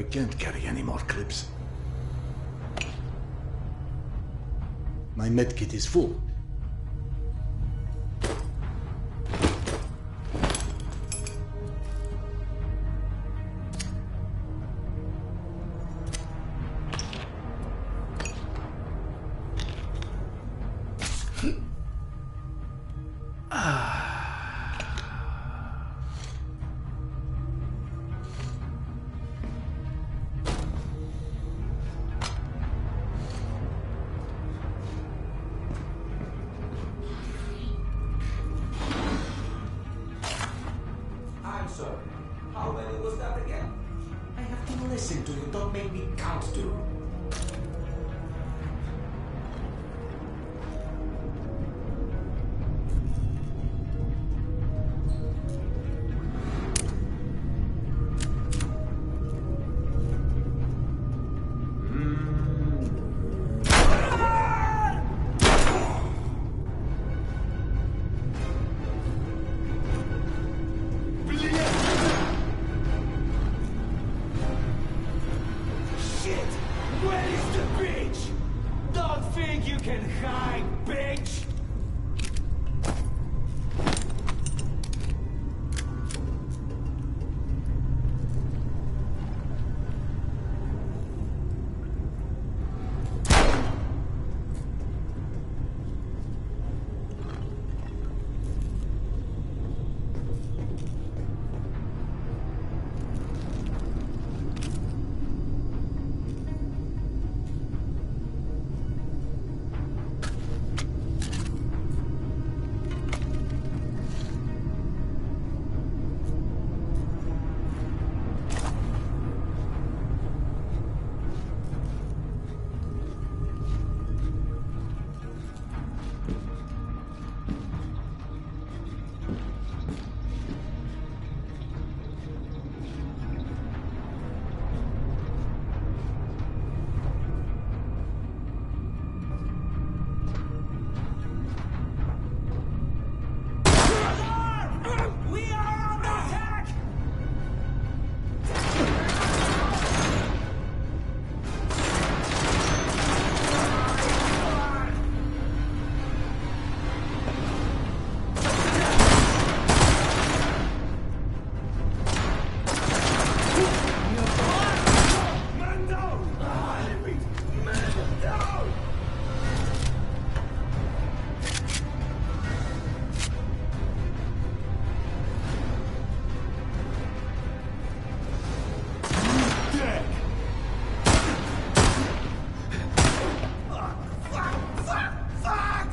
I can't carry any more clips. My medkit is full. I'm sorry. How many was that again? I have to listen to you. Don't make me count to. Shit! Where is the bridge? Don't think you can hide, bitch! We are under attack! Man down! I repeat, man down! Dead! Fuck!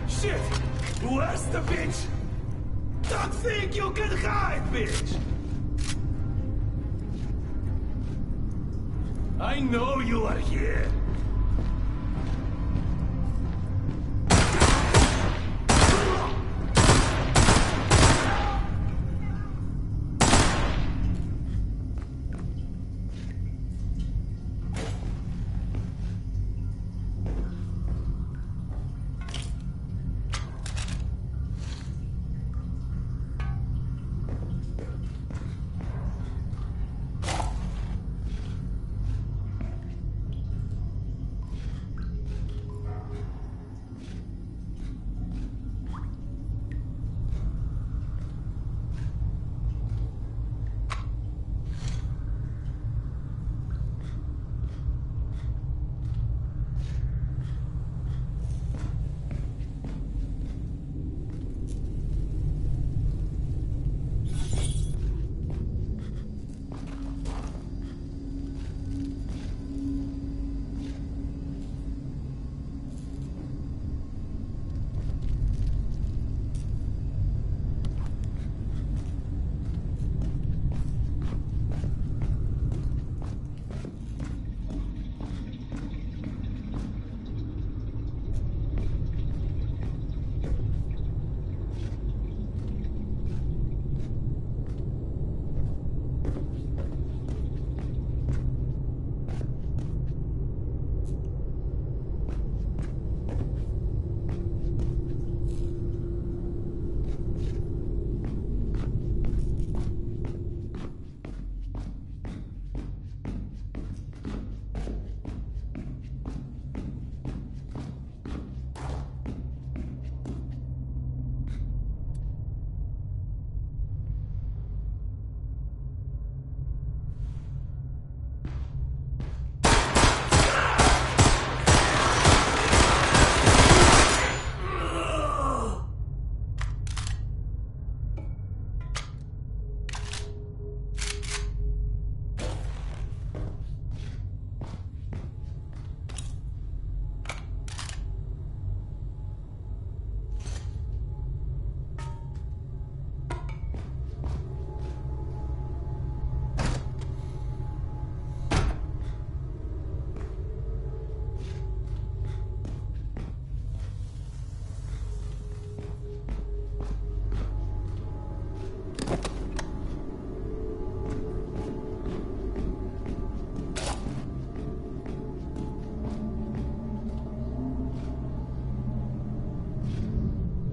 Shit! Where's the bitch? Don't think you can hide, bitch! I know you are here!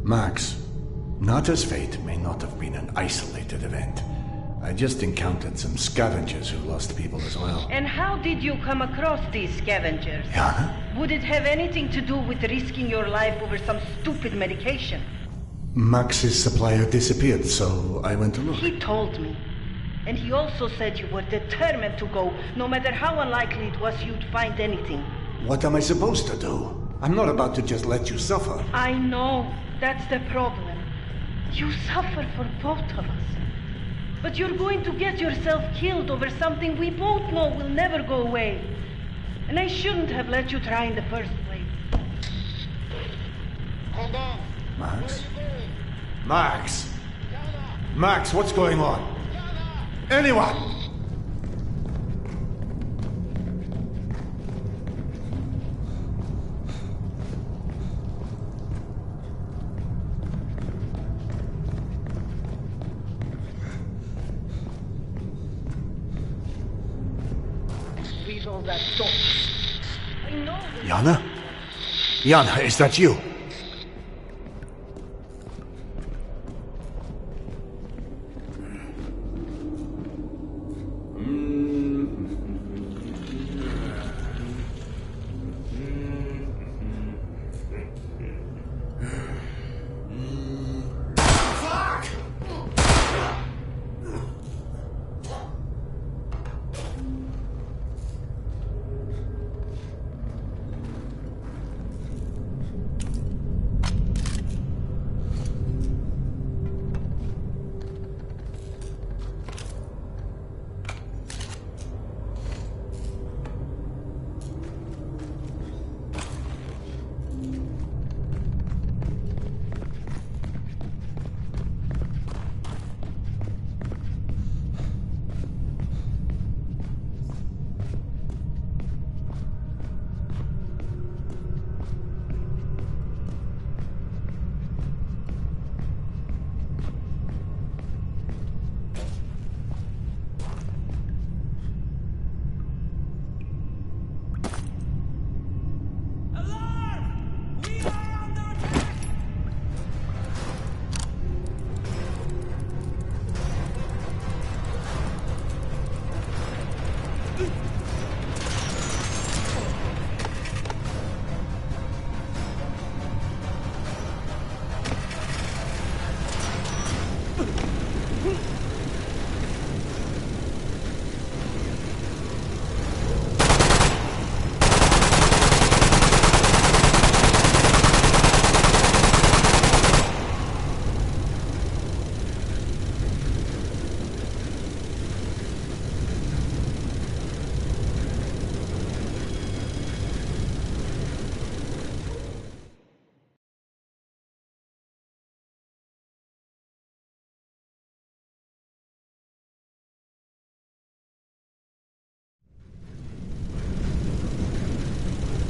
Max, Nata's fate may not have been an isolated event. I just encountered some scavengers who lost people as well. And how did you come across these scavengers? Yana? Would it have anything to do with risking your life over some stupid medication? Max's supplier disappeared, so I went to look. He told me. And he also said you were determined to go, no matter how unlikely it was you'd find anything. What am I supposed to do? I'm not about to just let you suffer. I know. That's the problem. You suffer for both of us. But you're going to get yourself killed over something we both know will never go away. And I shouldn't have let you try in the first place. Hold on. Max? Max! Max, what's going on? Anyone! Read all that talk. I know. Yana? Yana, is that you?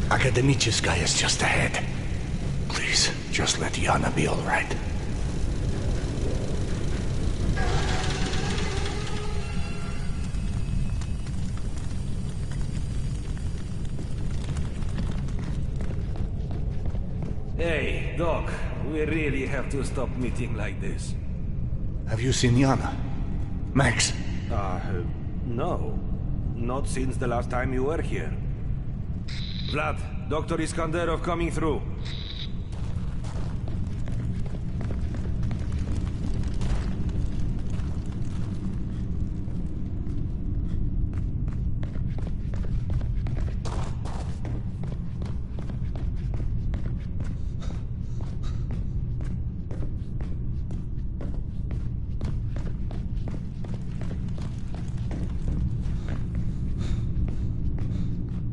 Akademicheskaya is just ahead. Please, just let Yana be all right. Hey, Doc, we really have to stop meeting like this. Have you seen Yana? Max? No. Not since the last time you were here. Vlad, Dr. Iskanderov coming through.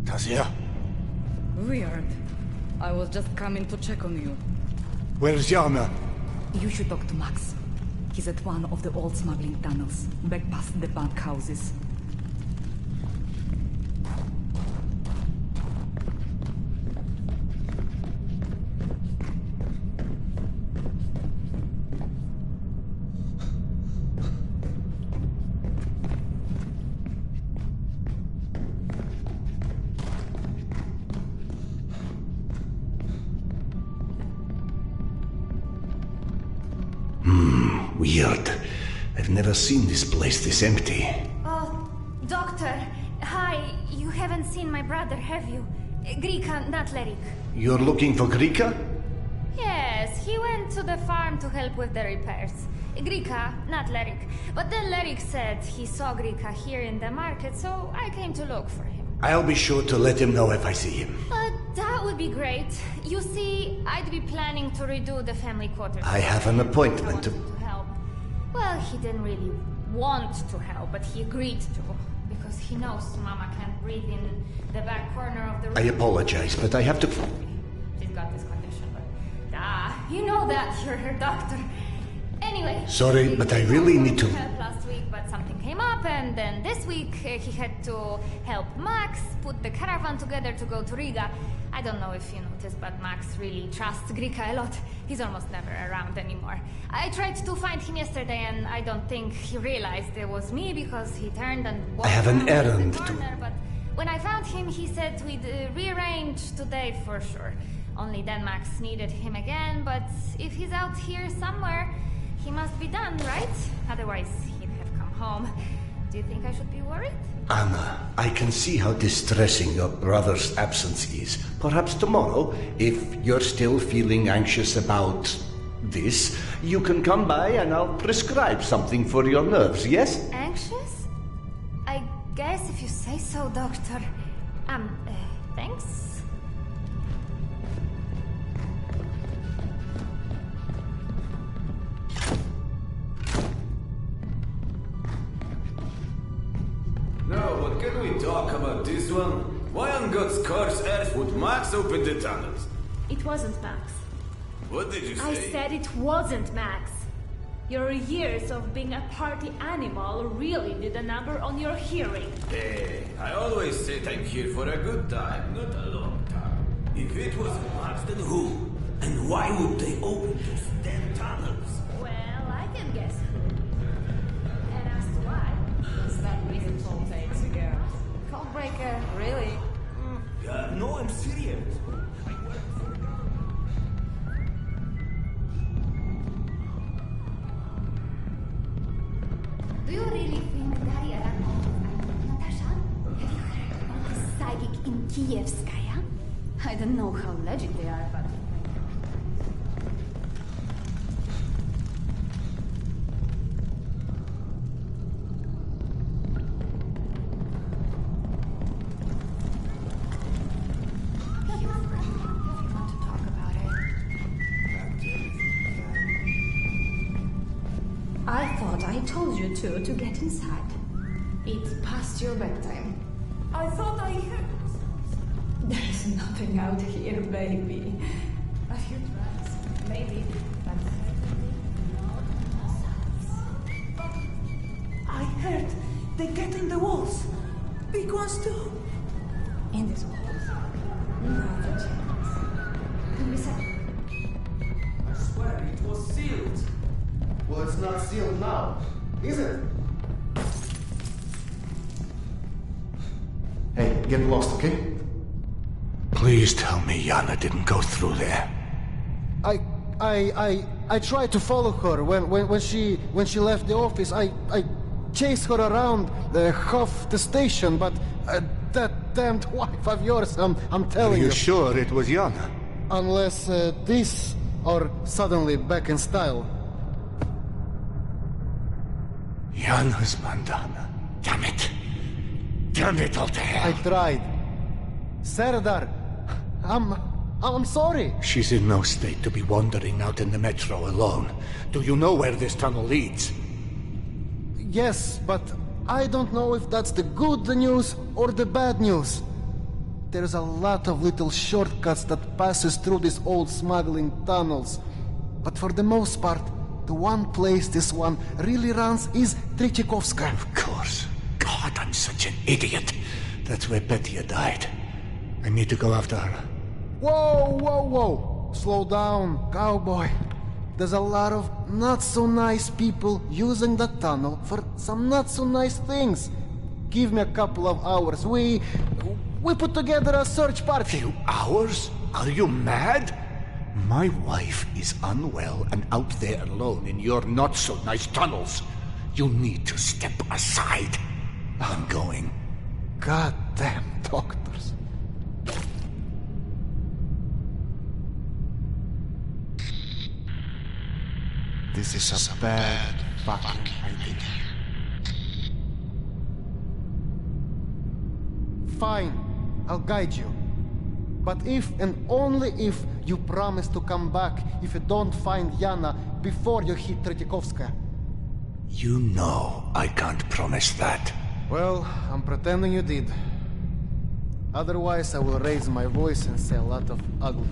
Tasia? Weird. I was just coming to check on you. Where's Yana? You should talk to Max. He's at one of the old smuggling tunnels, back past the bank houses. Weird. I've never seen this place this empty. Oh, Doctor. Hi, you haven't seen my brother, have you? Grika, not Lerik. You're looking for Grika? Yes, he went to the farm to help with the repairs. Grika, not Lerik. But then Lerik said he saw Grika here in the market, so I came to look for him. I'll be sure to let him know if I see him. That would be great. You see, I'd be planning to redo the family quarters. I have an appointment to... help. Well, he didn't really want to help, but he agreed to. Because he knows Mama can't breathe in the back corner of the room. I apologize, but I have to... She's got this condition, but... you know that. You're her doctor. Anyway... Sorry, but I really need to... help last week, but something came up, and then this week he had to help Max put the caravan together to go to Riga. I don't know if you noticed, but Max really trusts Grika a lot. He's almost never around anymore. I tried to find him yesterday, and I don't think he realized it was me because he turned and walked I have an around errand the corner, to... But when I found him, he said we'd rearrange today for sure. Only then Max needed him again, but if he's out here somewhere, he must be done, right? Otherwise, he'd have come home. Do you think I should be worried? Anna, I can see how distressing your brother's absence is. Perhaps tomorrow, if you're still feeling anxious about this, you can come by and I'll prescribe something for your nerves, yes? Anxious? I guess if you say so, Doctor. Thanks. No, but can we talk about this one? Why on God's curse earth would Max open the tunnels? It wasn't Max. What did you say? I said it wasn't Max. Your years of being a party animal really did a number on your hearing. Hey, I always said I'm here for a good time, not a long time. If it wasn't Max, then who? And why would they open those damn tunnels? Well, I can guess who. And as to why, it's that reason Tom takes a girl. Codebreaker, really? No, I'm serious. Do you really think Daria Rakovna, Natasha? Have you heard about the psychic in Kievskaya? I don't know how legit they are, but... I thought I told you to get inside. It's past your bedtime. I thought I heard... There's nothing out here, baby. A few drugs, maybe, but... I heard they get in the walls. Big ones too. In these walls? Not a chance. Listen. I swear it was sealed. Well, it's not sealed now, is it? Hey, get lost, okay? Please tell me Yana didn't go through there. I tried to follow her when she left the office. I chased her around half the station, but that damned wife of yours, I'm telling you. Are you sure it was Yana? Unless this are suddenly back in style. Yana's bandana. Damn it. Damn it all to hell. I tried. Serdar, I'm sorry. She's in no state to be wandering out in the metro alone. Do you know where this tunnel leads? Yes, but I don't know if that's the good news or the bad news. There's a lot of little shortcuts that passes through these old smuggling tunnels. But for the most part, the one place this one really runs is Tretykovska. Of course. God, I'm such an idiot. That's where Petya died. I need to go after her. Whoa! Slow down, cowboy. There's a lot of not-so-nice people using the tunnel for some not-so-nice things. Give me a couple of hours. We put together a search party. Few hours? Are you mad? My wife is unwell and out there alone in your not-so-nice tunnels. You need to step aside. I'm going. Goddamn doctors. This is a bad fucking idea. Fine, I'll guide you. But if and only if you promise to come back if you don't find Yana before you hit Tretyakovskaya. You know I can't promise that. Well, I'm pretending you did. Otherwise, I will raise my voice and say a lot of ugly